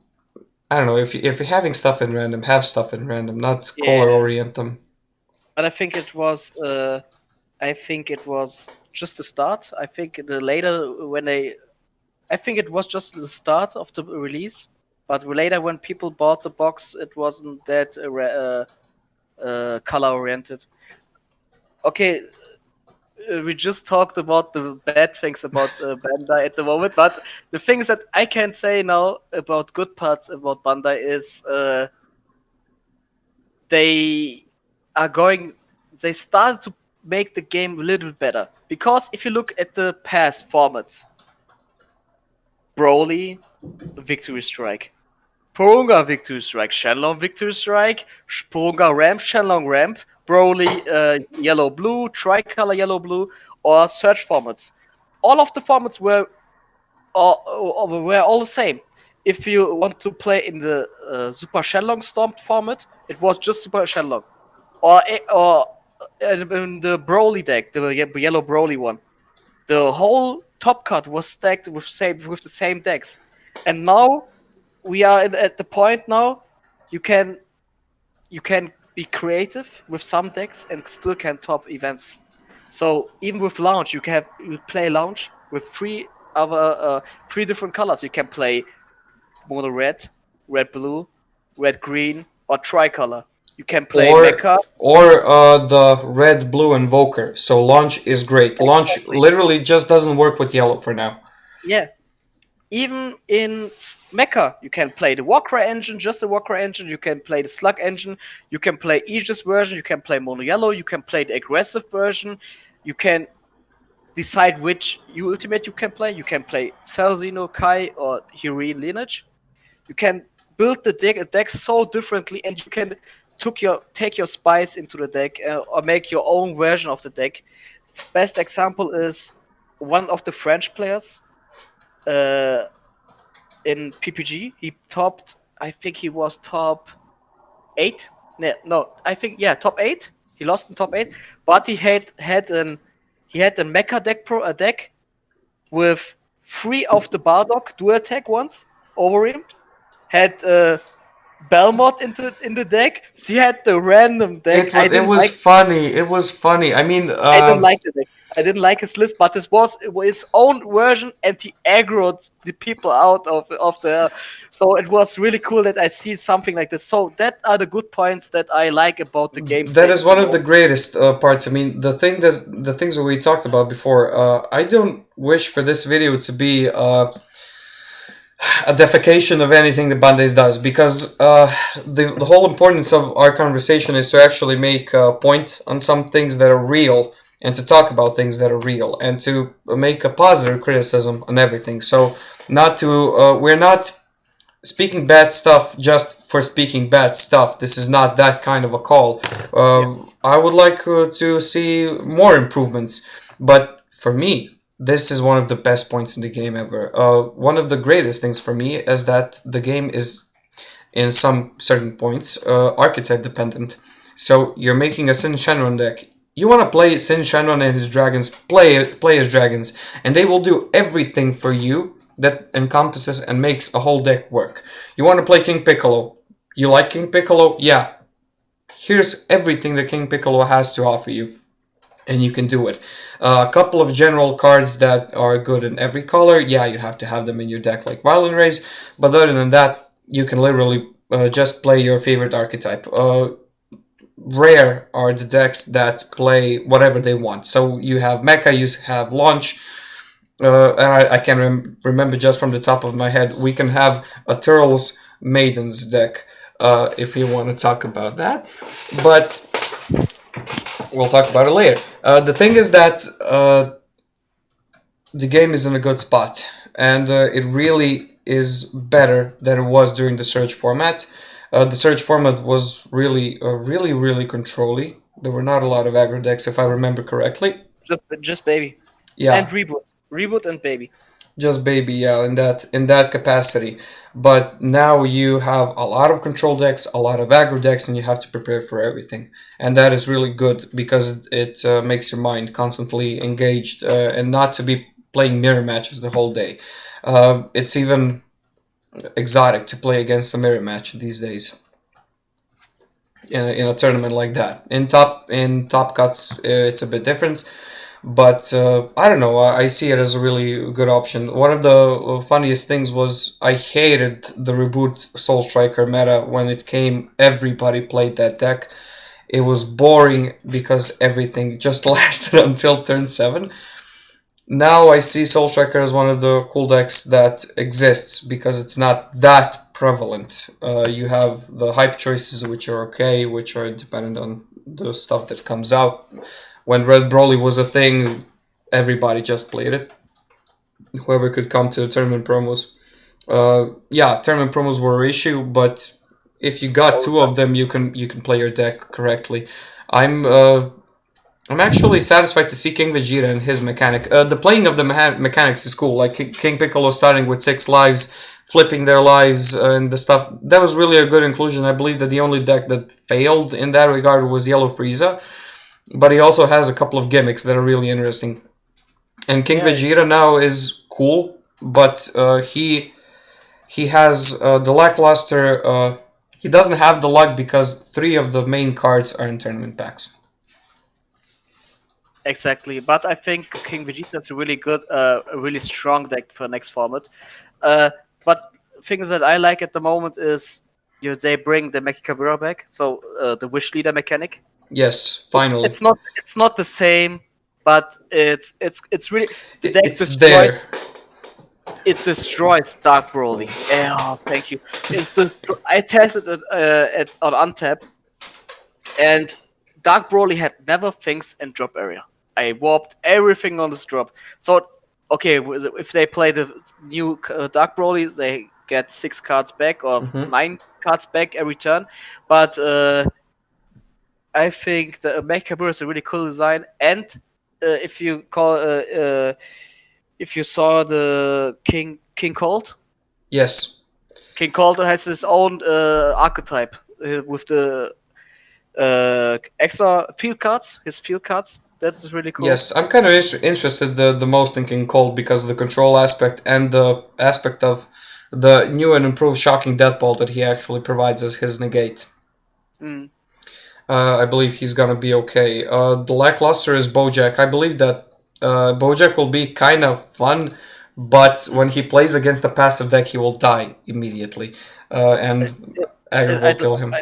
I don't know, if you're having stuff in random, have stuff in random, not color orient them. But I think it was just the start. I think the later when I think it was just the start of the release. But later when people bought the box, it wasn't that color oriented. Okay, we just talked about the bad things about Bandai at the moment, but the things that I can say now about good parts about Bandai is they started to make the game a little better. Because if you look at the past formats, Broly, Victory Strike, Porunga Victory Strike, Shenlong Victory Strike, Porunga Ramp, Shenlong Ramp, Broly Yellow Blue, Tricolor Yellow Blue, or Search formats. All of the formats were all the same. If you want to play in the Super Shenlong Stomped format, it was just Super Shenlong. Or in the Broly deck, the yellow Broly one, the whole top cut was stacked with the same decks. And now we are at the point now you can be creative with some decks and still can top events. So even with launch, you play launch with three different colors. You can play mono red, red blue, red green, or tricolor. You can play mecha or the red blue invoker. So launch is great. Launch literally just doesn't work with yellow for now. Yeah. Even in mecha, you can play the Warcry engine, just the Warcry engine. You can play the Slug engine. You can play Aegis version. You can play mono yellow. You can play the aggressive version. You can decide which ultimate you can play. You can play Cell Xeno, Kai, or Heroine lineage. You can build the deck so differently, and you can take your spice into the deck or make your own version of the deck. Best example is one of the French players in PPG. He topped, I think he was top 8. No, I think top 8. He lost in top 8, but he had a mecha deck with 3 of the Bardock dual attack ones over him. Had Belmont in the deck. So he had the random deck. It was funny. It was funny. I mean, I didn't like the deck. I didn't like his list, but this was his own version, and he aggroed the people out of the. So it was really cool that I see something like this. So that are the good points that I like about the game. That is one of the greatest parts. I mean, the things that we talked about before. I don't wish for this video to be a defecation of anything that Bandai does, because the whole importance of our conversation is to actually make a point on some things that are real, and to talk about things that are real, and to make a positive criticism on everything. So we're not speaking bad stuff just for speaking bad stuff. This is not that kind of a call. I would like to see more improvements, but for me, this is one of the best points in the game ever. One of the greatest things for me is that the game is, in some certain points, archetype dependent. So you're making a Sin Shenron deck. You want to play Sin Shenron and his dragons, play his dragons, and they will do everything for you that encompasses and makes a whole deck work. You want to play King Piccolo. You like King Piccolo? Yeah. Here's everything that King Piccolo has to offer you. and you can do it. A couple of general cards that are good in every color, yeah, you have to have them in your deck, like Violent Rays, but other than that, you can literally just play your favorite archetype. Rare are the decks that play whatever they want. So you have Mecha, you have Launch, and I can remember just from the top of my head, we can have a Turtles Maidens deck if you want to talk about that. But we'll talk about it later. The thing is that the game is in a good spot, and it really is better than it was during the Surge format. The Surge format was really controlly. There were not a lot of aggro decks, if I remember correctly. Just baby. Yeah. And reboot and baby. Just baby, yeah, in that capacity. But now you have a lot of control decks, a lot of aggro decks, and you have to prepare for everything. And that is really good because it makes your mind constantly engaged and not to be playing mirror matches the whole day. It's even exotic to play against a mirror match these days in a tournament like that. In top cuts, it's a bit different. But I don't know, I see it as a really good option. One of the funniest things was I hated the reboot Soul Striker meta when it came. Everybody played that deck. It was boring because everything just lasted until turn 7. Now I see Soul Striker as one of the cool decks that exists because it's not that prevalent. You have the hype choices, which are okay, which are dependent on the stuff that comes out. When Red Broly was a thing, everybody just played it. Whoever could come to the tournament promos. Yeah, tournament promos were an issue, but if you got two of them, you can play your deck correctly. I'm actually satisfied to see King Vegeta and his mechanic. The playing of the mechanics is cool. Like King Piccolo starting with 6 lives, flipping their lives, and the stuff. That was really a good inclusion. I believe that the only deck that failed in that regard was Yellow Frieza. But he also has a couple of gimmicks that are really interesting. And King Vegeta now is cool, but he has the lackluster. He doesn't have the luck because 3 of the main cards are in tournament packs. Exactly, but I think King Vegeta is a really good, a really strong deck for next format. But things that I like at the moment is they bring the Mechikabura back, so the Wish Leader mechanic. Yes, finally. It's not the same, but it's really the deck it's there. It destroys Dark Broly. Oh, thank you. I tested it on Untap, and Dark Broly had never things in drop area. I warped everything on this drop. So, okay, if they play the new Dark Broly, they get 6 cards back or 9 cards back every turn. But I think the Mechikabura is a really cool design. And if you saw the King Cold, yes, King Cold has his own archetype with the extra field cards. His field cards. That's really cool. Yes, I'm kind of interested the most in King Cold because of the control aspect and the aspect of the new and improved Shocking Death Ball that he actually provides as his negate. I believe he's gonna be okay. The lackluster is Bojack. I believe that Bojack will be kind of fun, but when he plays against a passive deck, he will die immediately, and Aggro will kill him.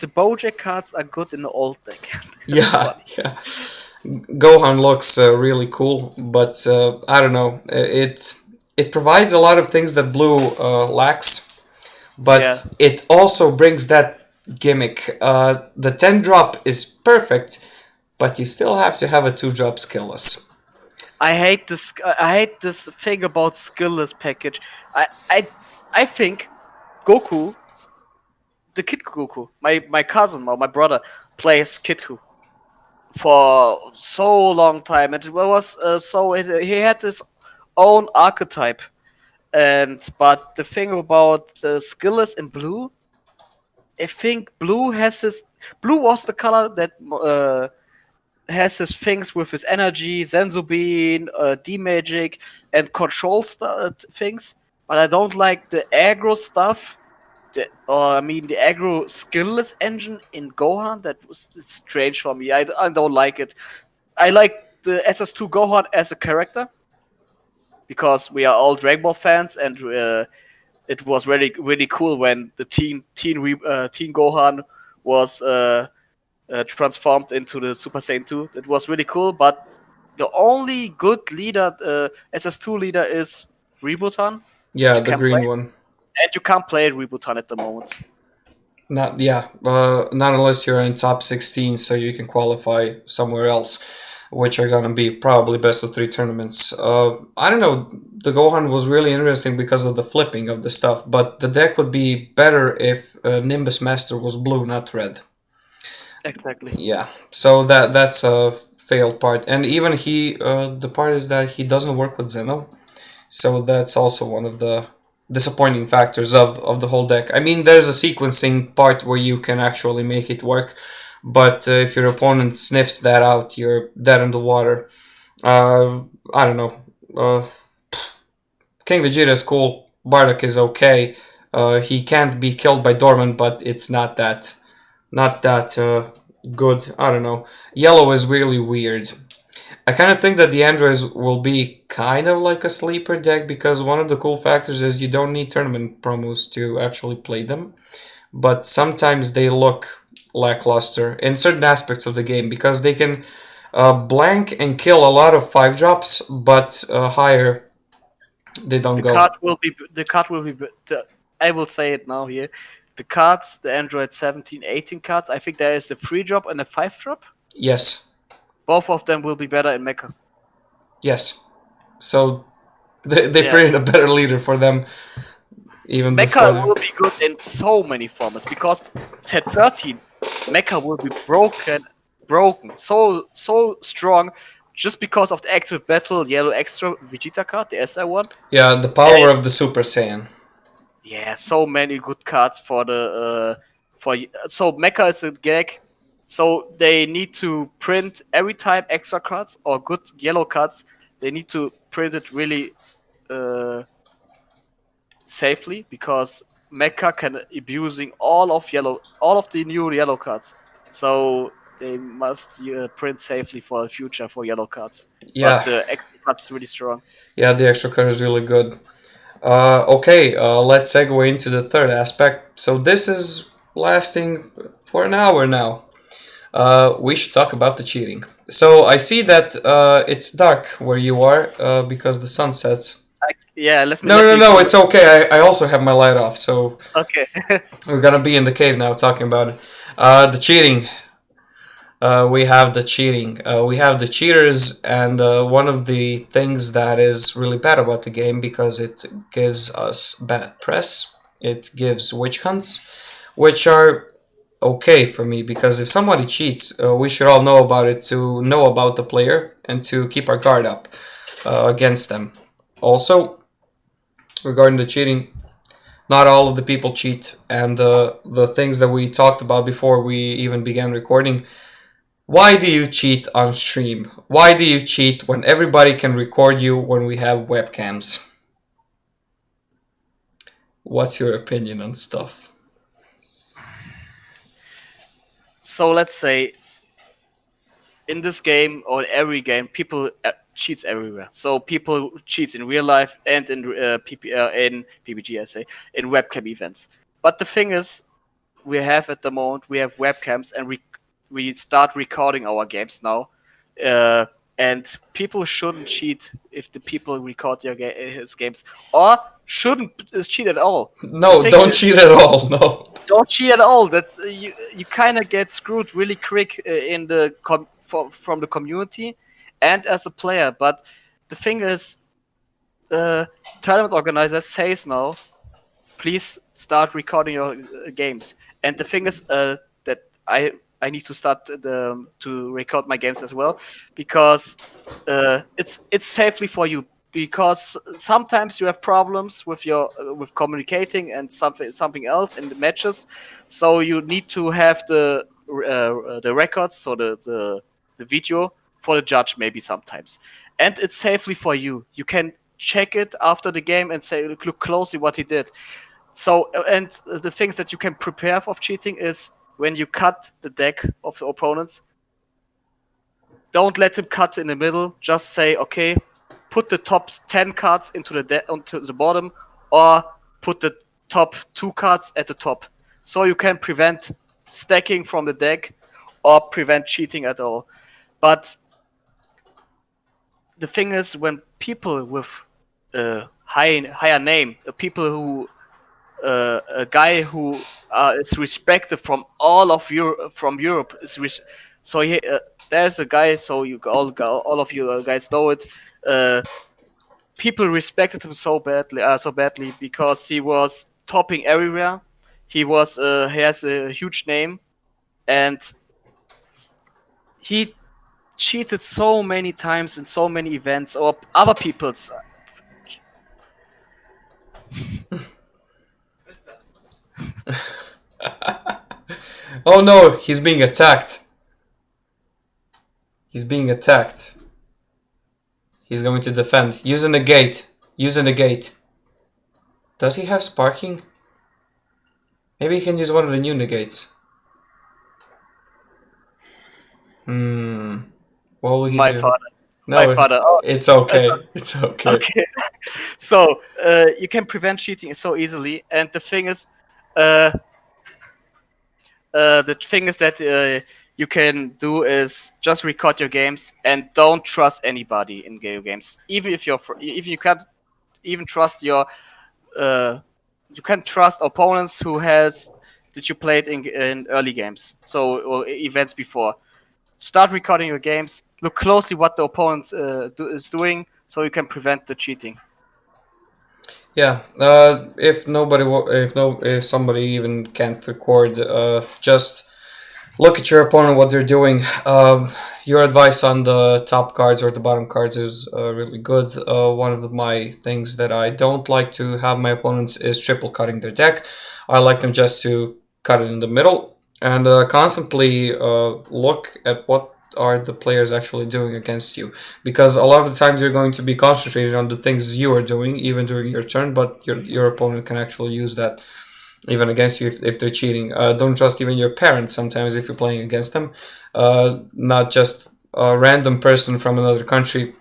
The Bojack cards are good in the old deck. Yeah. Gohan looks really cool, but I don't know. It provides a lot of things that Blue lacks, but it also brings that gimmick. The 10-drop is perfect, but you still have to have a 2-drop skillless. I hate this thing about skillless package. I think Goku, the Kid Goku, my cousin or my brother plays Kid Goku for so long time, and it was he had his own archetype. But the thing about the skillless in Blue, I think Blue was the color that has his things with his energy, Senzu Bean, D-Magic, and control things. But I don't like the aggro stuff the aggro skillless engine in Gohan, that was it's strange for me. I don't like it. I like the SS2 Gohan as a character because we are all Dragon Ball fans, and it was really cool when the Teen Gohan was transformed into the Super Saiyan 2. It was really cool, but the only good leader, SS2 leader, is Rebutan. Yeah, You the can play, green one. and you can't play Rebutan at the moment. Not yeah, not unless you're in top 16, so you can qualify somewhere else, which are gonna be probably best of three tournaments. I don't know. The Gohan was really interesting because of the flipping of the stuff, but the deck would be better if Nimbus Master was blue, not red. Exactly. Yeah, so that's a failed part, and even the part is that he doesn't work with Zeno, so that's also one of the disappointing factors of the whole deck. I mean, there's a sequencing part where you can actually make it work, but if your opponent sniffs that out, you're dead in the water. I don't know. King Vegeta is cool. Bardock is okay. He can't be killed by Dorman, but it's not that good. I don't know. Yellow is really weird. I kind of think that the androids will be kind of like a sleeper deck because one of the cool factors is you don't need tournament promos to actually play them, but sometimes they look lackluster in certain aspects of the game because they can blank and kill a lot of 5 drops, but higher they don't The go. card will be the card will be. I will say it now here. The cards, the Android 17, 18 cards. I think there is a 3 drop and a 5 drop. Yes, Both of them will be better in Mecha. yes. So they Yeah, printed a better leader for them even before Mecha them. will be good in so many formats because set 13, Mecha will be broken, so strong, just because of the active battle yellow extra Vegeta card, the SI one. Yeah, the power of the Super Saiyan. Yeah, so many good cards for the for so Mecha is a gag. So they need to print every time extra cards or good yellow cards. They need to print it really uh, safely because Mecha can abusing all of the new yellow cards. So they must print safely for the future for yellow cards. But Yeah, the extra cards is really strong. yeah, the extra card is really good. Okay, let's segue into the third aspect. So this is lasting for an hour now. We should talk about the cheating. So I see that it's dark where you are because the sun sets. Yeah, No, let no, me no, go. it's okay. I also have my light off, so Okay. we're gonna be in the cave now talking about it. The cheating. We have the cheating. We have the cheaters, and one of the things that is really bad about the game because it gives us bad press. It gives witch hunts, which are okay for me because if somebody cheats, we should all know about it to know about the player and to keep our guard up against them. Also, regarding the cheating, not all of the people cheat, and the things that we talked about before we even began recording. Why do you cheat on stream? Why do you cheat when everybody can record you when we have webcams? What's your opinion on stuff? So let's say in this game or every game, people cheats everywhere. So people cheats in real life and in in PBG, I say, in webcam events. But the thing is, we have at the moment we have webcams and we start recording our games now. Uh, and people shouldn't cheat if the people record his games, or shouldn't cheat at all. The No, thing don't is, cheat at all. No. don't cheat at all. That you kind of get screwed really quick in the from the community and as a player. But the thing is, tournament organizers says now, please start recording your games. And the thing is that I need to start to record my games as well because it's safely for you because sometimes you have problems with your with communicating and something else in the matches, so you need to have the records, so the video for the judge maybe sometimes, and it's safely for you. You can check it after the game and say look closely what he did. So, and the things that you can prepare for cheating is when you cut the deck of the opponents, don't let him cut in the middle. Just say, okay, put the top 10 cards onto the bottom, or put the top 2 cards at the top. So you can prevent stacking from the deck or prevent cheating at all. But the thing is, when people with higher name, the people who a guy who is respected from all of Europe, so there's a guy. So you all of you guys know it. People respected him so badly because he was topping everywhere. He has a huge name, and he cheated so many times in so many events or other people's. Oh no, he's being attacked. He's being attacked. He's going to defend. Using the gate. Using the gate. Does he have sparking? Maybe he can use one of the new negates. What will he My do? father. No, My father. Oh, it's okay. It's okay. okay. So you can prevent cheating so easily, and the thing is that you can do is just record your games and don't trust anybody in video games. Even if you can't even trust you can trust opponents that you played in early games, so or events before. Start recording your games. Look closely what the opponent is doing, so you can prevent the cheating. Yeah. If somebody even can't record, just look at your opponent, what they're doing. Your advice on the top cards or the bottom cards is really good. One of my things that I don't like to have my opponents is triple cutting their deck. I like them just to cut it in the middle and constantly look at what are the players actually doing against you, because a lot of the times you're going to be concentrated on the things you are doing even during your turn, but your opponent can actually use that even against you if they're cheating. Don't trust even your parents sometimes if you're playing against them, not just a random person from another country.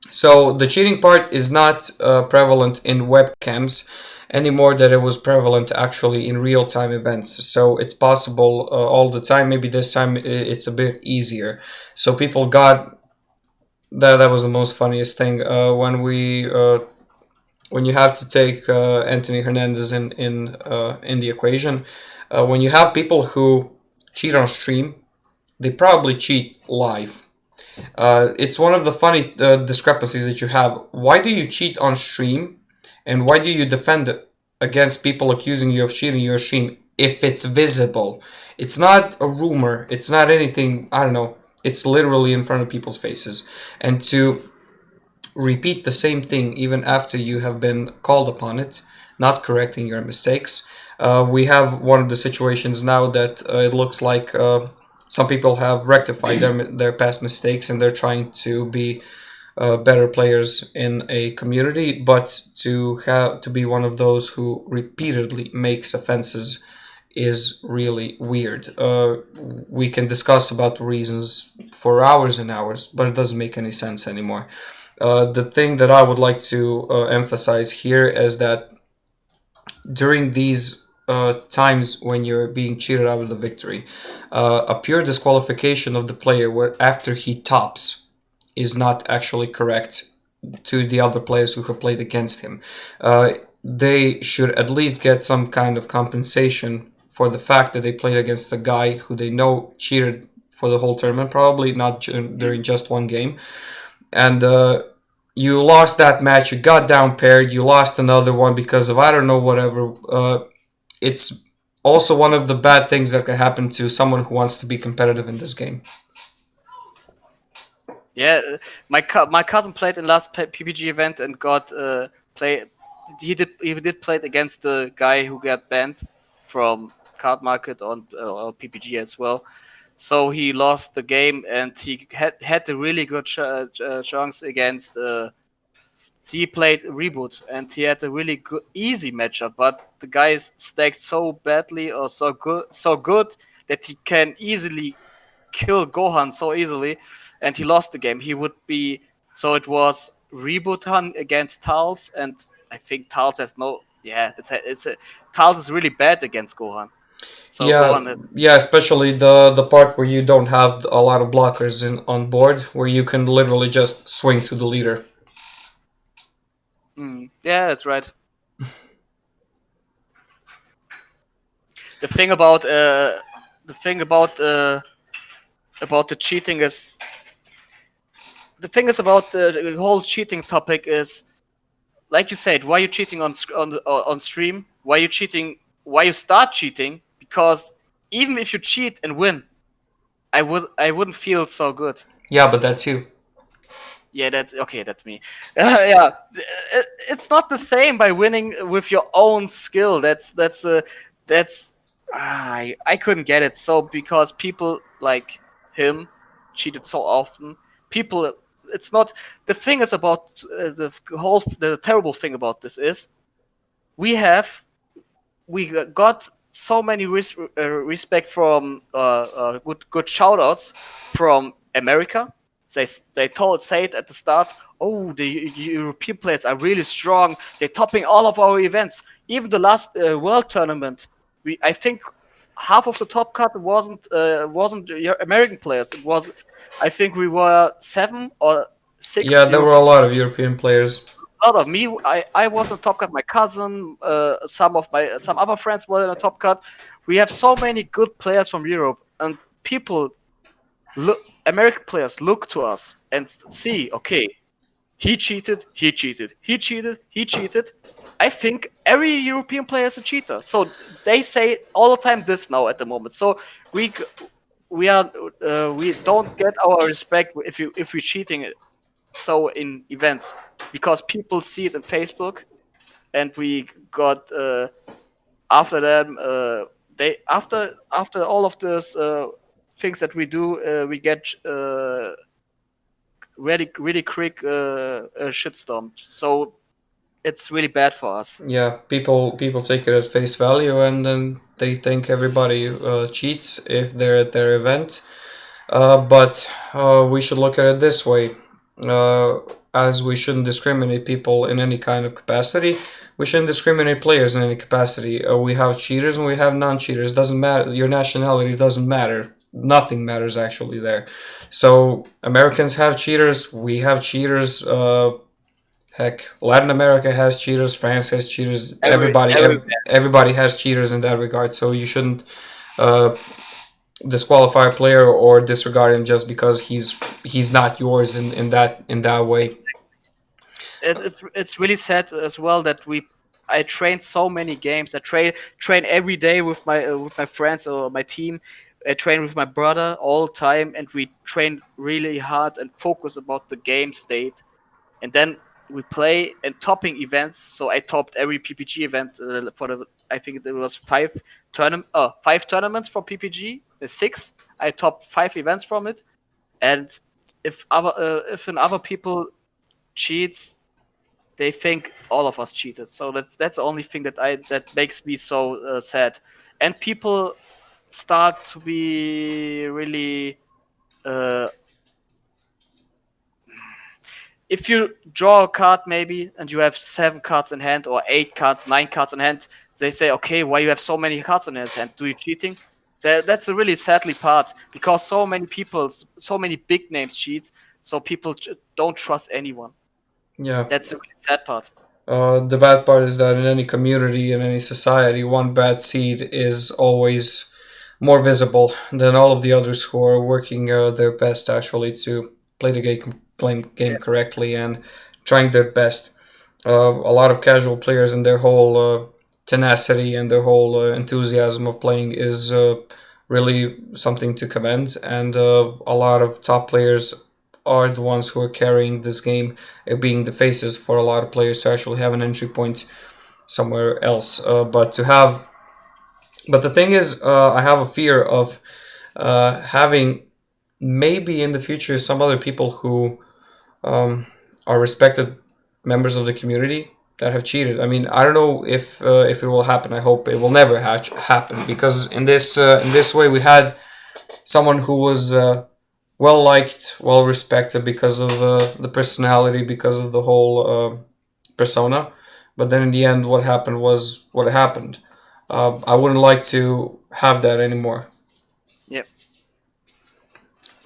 So the cheating part is not prevalent in webcams anymore that it was prevalent actually in real-time events. So it's possible all the time. Maybe this time it's a bit easier. So people got that was the most funniest thing when you have to take Anthony Hernandez in the equation. When you have people who cheat on stream, they probably cheat live. It's one of the funny discrepancies that you have. Why do you cheat on stream, and why do you defend against people accusing you of cheating your stream if it's visible? It's not a rumor. It's not anything. I don't know. It's literally in front of people's faces, and to repeat the same thing even after you have been called upon it, not correcting your mistakes. We have one of the situations now that it looks like some people have rectified their past mistakes and they're trying to be better players in a community, but to be one of those who repeatedly makes offenses is really weird. We can discuss about the reasons for hours and hours, but it doesn't make any sense anymore. The thing that I would like to emphasize here is that during these times when you're being cheated out of the victory, a pure disqualification of the player after he tops is not actually correct to the other players who have played against him. They should at least get some kind of compensation for the fact that they played against a guy who they know cheated for the whole tournament, probably not during just one game. And you lost that match, you got down paired, you lost another one because of I don't know whatever. It's also one of the bad things that can happen to someone who wants to be competitive in this game. Yeah, my cousin played in last PPG event and got play. He did play against the guy who got banned from card market on PPG as well. So he lost the game and he had a really good chance against he played Reboot, and he had a really good, easy matchup. But the guy is stacked so badly or so good that he can easily kill Gohan so easily, and he lost the game. He would be so it was Reboot against Tals, and I think Tals has no. Yeah, Tals is really bad against Gohan. So Yeah, Gohan is. yeah, especially the part where you don't have a lot of blockers in on board, where you can literally just swing to the leader. Yeah, that's right. The thing about the cheating is the thing is about the whole cheating topic is like you said, why you cheating on stream? Why you cheating? Why you start cheating? Because even if you cheat and win, I wouldn't feel so good. Yeah, but that's you. Yeah, that's okay. That's me. Yeah, it's not the same by winning with your own skill. That's I couldn't get it. So because people like him cheated so often, people. It's not the thing is about the terrible thing about this is we have we got so many respect from good shoutouts from America. They told say it at the start. Oh, the European players are really strong. They're topping all of our events. Even the last World Tournament, I think half of the top cut wasn't American players. It was, I think we were 7 or 6 Yeah, there were a lot of European players. lot of me. I was in top cut. My cousin, some other friends were in a top cut. We have so many good players from Europe, and people look. American players look to us and see. Okay, he cheated. He cheated. He cheated. He cheated. I think every European player is a cheater. So they say all the time this now at the moment. So we we are we don't get our respect if we're cheating so in events because people see it on Facebook, and we got after them they after all of those things that we do, we get really quick shitstorm. So it's really bad for us. Yeah, people take it at face value, and then they think everybody cheats if they're at their event. But we should look at it this way. Uh, as we shouldn't discriminate people in any kind of capacity, we shouldn't discriminate players in any capacity. We have cheaters and we have non-cheaters. Doesn't matter. Your nationality doesn't matter. Nothing matters actually there. So Americans have cheaters. We have cheaters. Heck, Latin America has cheaters. France has cheaters. Everybody has cheaters in that regard. So you shouldn't uh, disqualify a player or disregard him just because he's not yours in that way. It's really sad as well that I train so many games. I train every day with my friends or my team. I train with my brother all the time, and we train really hard and focus about the game state. And then we play and topping events. So I topped every PPG event for the. I think there was five tournaments for PPG. 6. I topped 5 events from it. And if other people cheats, they think all of us cheated. So that's the only thing that makes me so sad. And people start to be really. If you draw a card maybe and you have 7 cards in hand or 8 cards, 9 cards in hand, they say, okay, why you have so many cards in his hand? Do you cheating? That's a really sadly part because so many people, so many big names cheats, so people don't trust anyone. Yeah. That's a really sad part. The bad part is that in any community, in any society, one bad seed is always more visible than all of the others who are working their best actually to play the game correctly and trying their best. A lot of casual players and their whole tenacity and their whole enthusiasm of playing is really something to commend, and a lot of top players are the ones who are carrying this game, being the faces for a lot of players to actually have an entry point somewhere else. But the thing is, I have a fear of having maybe in the future some other people who are respected members of the community that have cheated. I mean, I don't know if it will happen. I hope it will never happen, because in this way we had someone who was well liked, well respected because of the personality, because of the whole persona. But then in the end, what happened was what happened. I wouldn't like to have that anymore. Yep.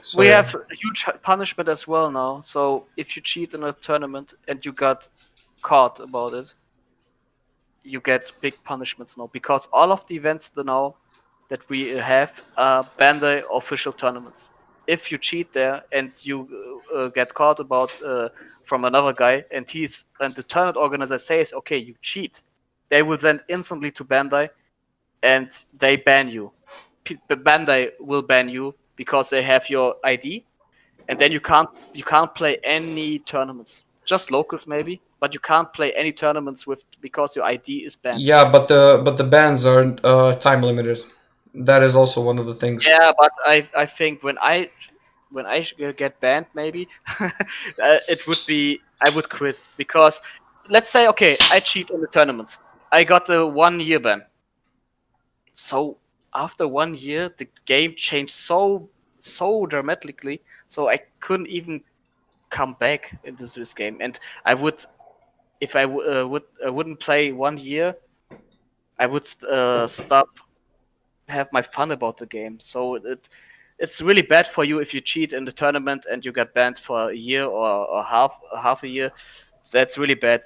So We yeah. have huge punishment as well now. So if you cheat in a tournament and you got caught about it, you get big punishments now, because all of the events now that we have are Bandai official tournaments. If you cheat there and you get caught about from another guy, and the tournament organizer says, "Okay, you cheat," they will send instantly to Bandai and they ban you. Bandai will ban you because they have your ID, and then you can't play any tournaments. Just locals maybe, but you can't play any tournaments with because your ID is banned. Yeah, but the bans are time limited. That is also one of the things. Yeah, but I think when I get banned, maybe it would be I would quit, because let's say, okay, I cheat in the tournament, I got a 1 year ban. So after 1 year, the game changed so dramatically, so I couldn't even come back into this game, and I would if I wouldn't play 1 year, I would stop have my fun about the game. So it's really bad for you if you cheat in the tournament and you get banned for a year or half a year. That's really bad.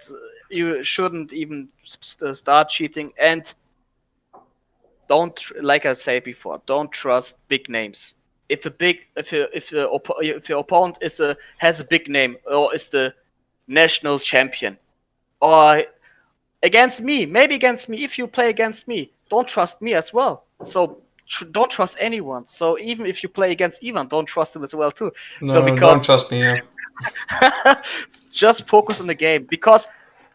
You shouldn't even start cheating, and like I said before, don't trust big names. If your opponent has a big name, or is the national champion, or maybe against me, if you play against me, don't trust me as well. So don't trust anyone. So even if you play against Ivan, don't trust him as well too. So No, because don't trust me. Yeah. just focus on the game, because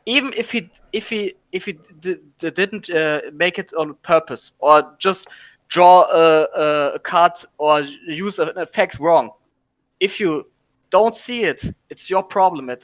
even if he didn't make it on purpose, or just draw a card or use an effect wrong, if you don't see it, it's your problem in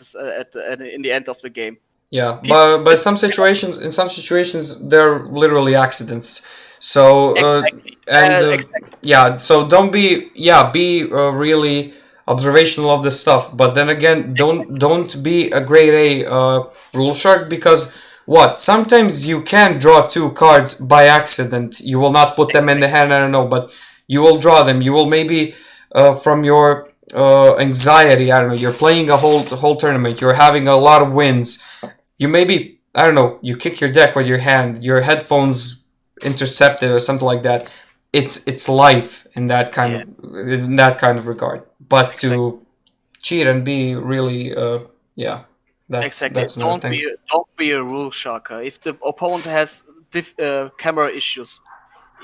the end of the game. Yeah, People but in some situations, they're literally accidents. So exactly, and exactly. yeah, so don't be be really observational of this stuff. But then again, don't be a grade A rule shark, because what sometimes you can draw two cards by accident. You will not put them in the hand. I don't know, but you will draw them. You will maybe from your anxiety. I don't know. You're playing a whole tournament. You're having a lot of wins. You maybe, I don't know, you kick your deck with your hand, your headphones intercepted or something like that. It's life Yeah, in that kind of regard. But exactly. to cheat and be really yeah, Exactly. that's another thing. Don't be a rule sharker. If the opponent has camera issues,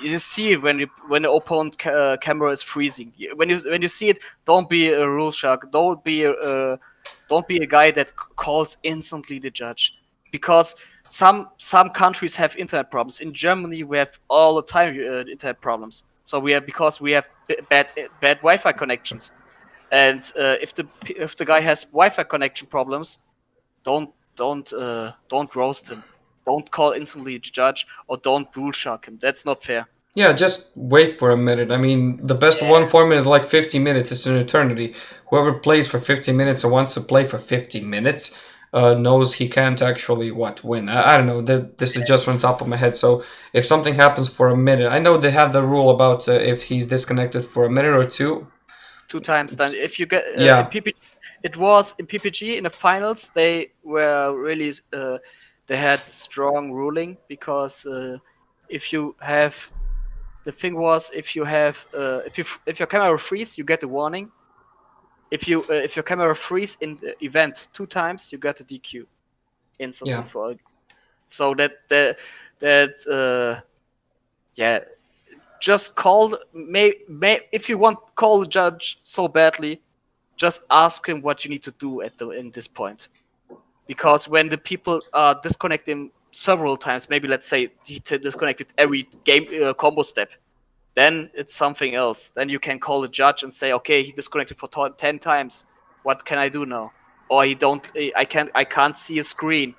you see it when the opponent camera is freezing. When you see it, don't be a rule shark. Don't be a guy that calls instantly the judge, because some countries have internet problems. In Germany, we have all the time internet problems. So we have bad Wi-Fi connections, and if the guy has Wi-Fi connection problems, don't roast him. Don't call instantly the judge, or don't rule shark him. That's not fair. Yeah, just wait for a minute. I mean, the best Yeah, one format is like 50 minutes. It's an eternity. Whoever plays for 50 minutes or wants to play for 50 minutes knows he can't actually win. I don't know. This is just from the top of my head. So if something happens for a minute, I know they have the rule about if he's disconnected for a minute or two. 2 times. Then if you get in Yeah, PPG, it was in PPG in the finals. They were really they had strong ruling, because if you have the thing was, if your camera freeze, you get a warning. If your camera freeze in the event 2 times, you get a DQ instantly yeah. for. So that yeah, just if you want call the judge so badly, just ask him what you need to do in this point. Because when the people are disconnecting several times, maybe let's say he disconnected every game combo step, then it's something else. Then you can call the judge and say, okay, he disconnected for 10 times. What can I do now? or I can't see a screen,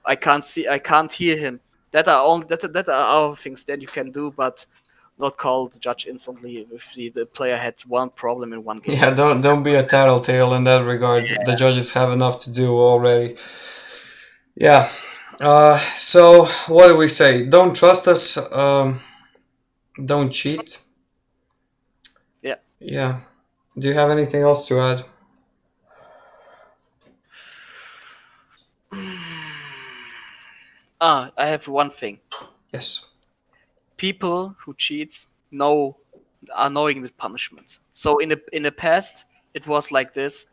I can't hear him. That are other things that you can do, but not call the judge instantly if the player had one problem in one game. Yeah, don't be a tattletale in that regard. The judges have enough to do already. Yeah. So what do we say? Don't trust us. Don't cheat. Yeah. Yeah. Do you have anything else to add? I have one thing. Yes. People who cheats are knowing the punishment. So in the past, it was like this: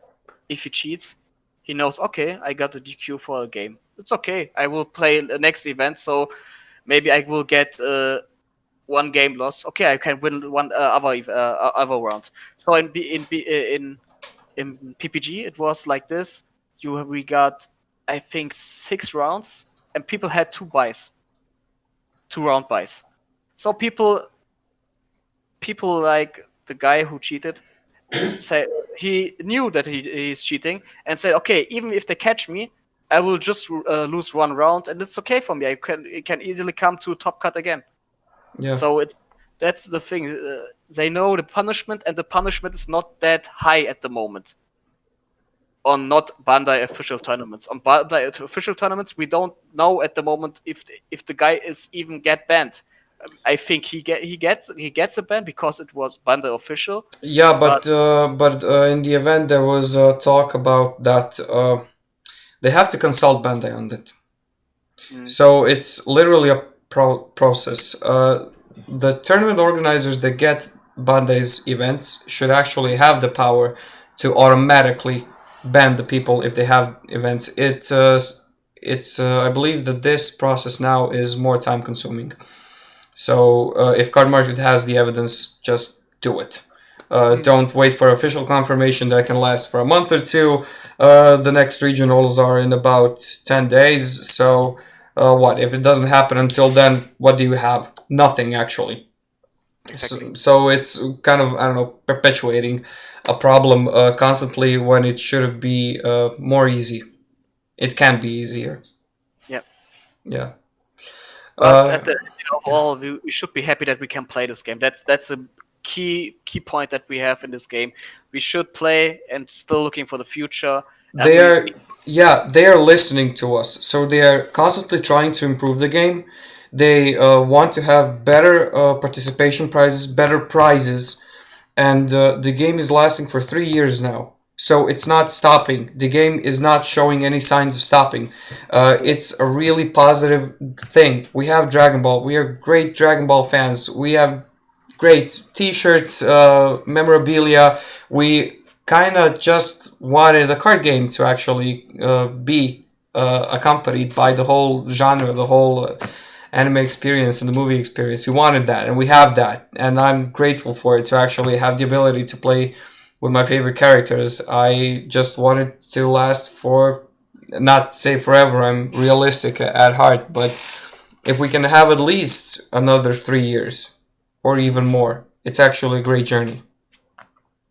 if he cheats, he knows, okay, I got a DQ for a game. It's okay. I will play the next event, so maybe I will get one game loss. Okay, I can win one other round. So in PPG, it was like this. We got, I think, 6 rounds, and people had 2 round buys. So people like the guy who cheated say he knew that he's cheating and said, okay, even if they catch me, I will just lose 1 round, and it's okay for me. It can easily come to top cut again. Yeah. So that's the thing. They know the punishment, and the punishment is not that high at the moment. On not Bandai official tournaments. On Bandai official tournaments, we don't know at the moment if the guy is even get banned. I think he gets a ban because it was Bandai official. Yeah, but in the event there was talk about that they have to consult Bandai on it. So it's literally a process. The tournament organizers that get Bandai's events should actually have the power to automatically ban the people if they have events. It's I believe that this process now is more time consuming. So if Card Market has the evidence, just do it. Don't wait for official confirmation that can last for a month or two. The next regionals are in about 10 days. So what? If it doesn't happen until then, what do you have? Nothing, actually. Exactly. So it's kind of, I don't know, perpetuating a problem constantly when it should be more easy. It can be easier. Yeah. Yeah. But at the end of all, we should be happy that we can play this game. That's a key point that we have in this game. We should play and still looking for the future. They are listening to us, so they are constantly trying to improve the game. They want to have better participation prizes, better prizes, and the game is lasting for 3 years now. So it's not stopping. The game is not showing any signs of stopping. It's a really positive thing. We have Dragon Ball. We are great Dragon Ball fans. We have great T-shirts, memorabilia. We kind of just wanted the card game to actually be accompanied by the whole genre, the whole anime experience and the movie experience. We wanted that, and we have that, and I'm grateful for it to actually have the ability to play with my favorite characters. I just want it to last for, not say forever, I'm realistic at heart, but if we can have at least another 3 years or even more, it's actually a great journey.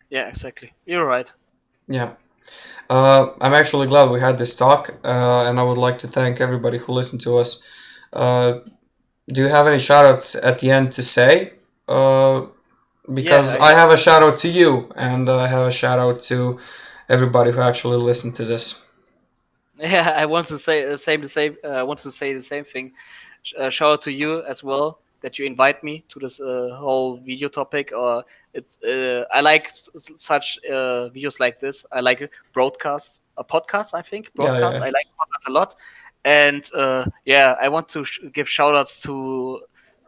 Yeah, exactly. You're right. Yeah. I'm actually glad we had this talk, and I would like to thank everybody who listened to us. Do you have any shoutouts at the end to say? Because I have a shout out to you, and I have a shout out to everybody who actually listened to this. Yeah, I want to say the same. I want to say the same thing. Shout out to you as well that you invite me to this whole video topic. Or I like such videos like this. I like broadcasts, a podcast. I think broadcasts. Yeah. I like podcasts a lot, and I want to give shout outs to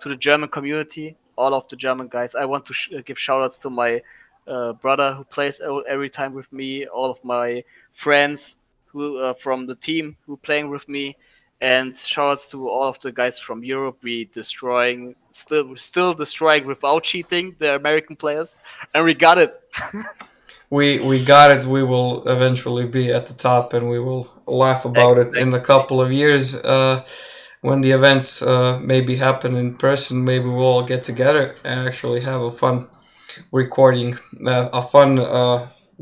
the German community, all of the German guys. I want to give shout outs to my brother who plays every time with me, all of my friends who from the team who playing with me, and shoutouts to all of the guys from Europe. We still destroying without cheating the American players, and we got it. We got it. We will eventually be at the top, and we will laugh about it in a couple of years. When the events maybe happen in person, maybe we'll all get together and actually have a fun recording, a fun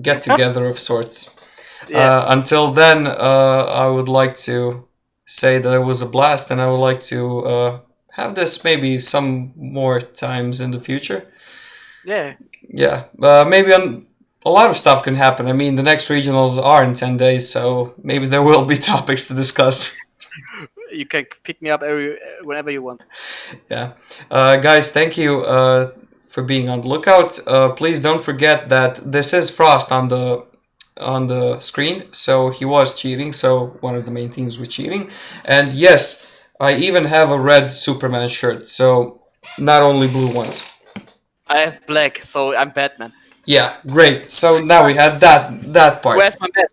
get together of sorts. Yeah. Until then, I would like to say that it was a blast, and I would like to have this maybe some more times in the future. Yeah. Yeah, maybe a lot of stuff can happen. I mean, the next regionals are in 10 days, so maybe there will be topics to discuss. You can pick me up whenever you want. Yeah. Guys, thank you for being on the lookout. Please don't forget that this is Frost on the screen, so he was cheating, so one of the main themes was cheating. And yes, I even have a red Superman shirt, so not only blue ones. I have black, so I'm Batman. Yeah, great. So now we had that part. Where's my bat?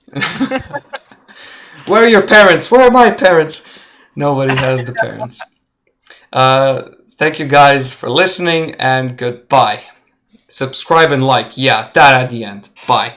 Where are your parents? Where are my parents? Nobody has the parents. Thank you guys for listening, and goodbye. Subscribe and like. Yeah, that at the end. Bye.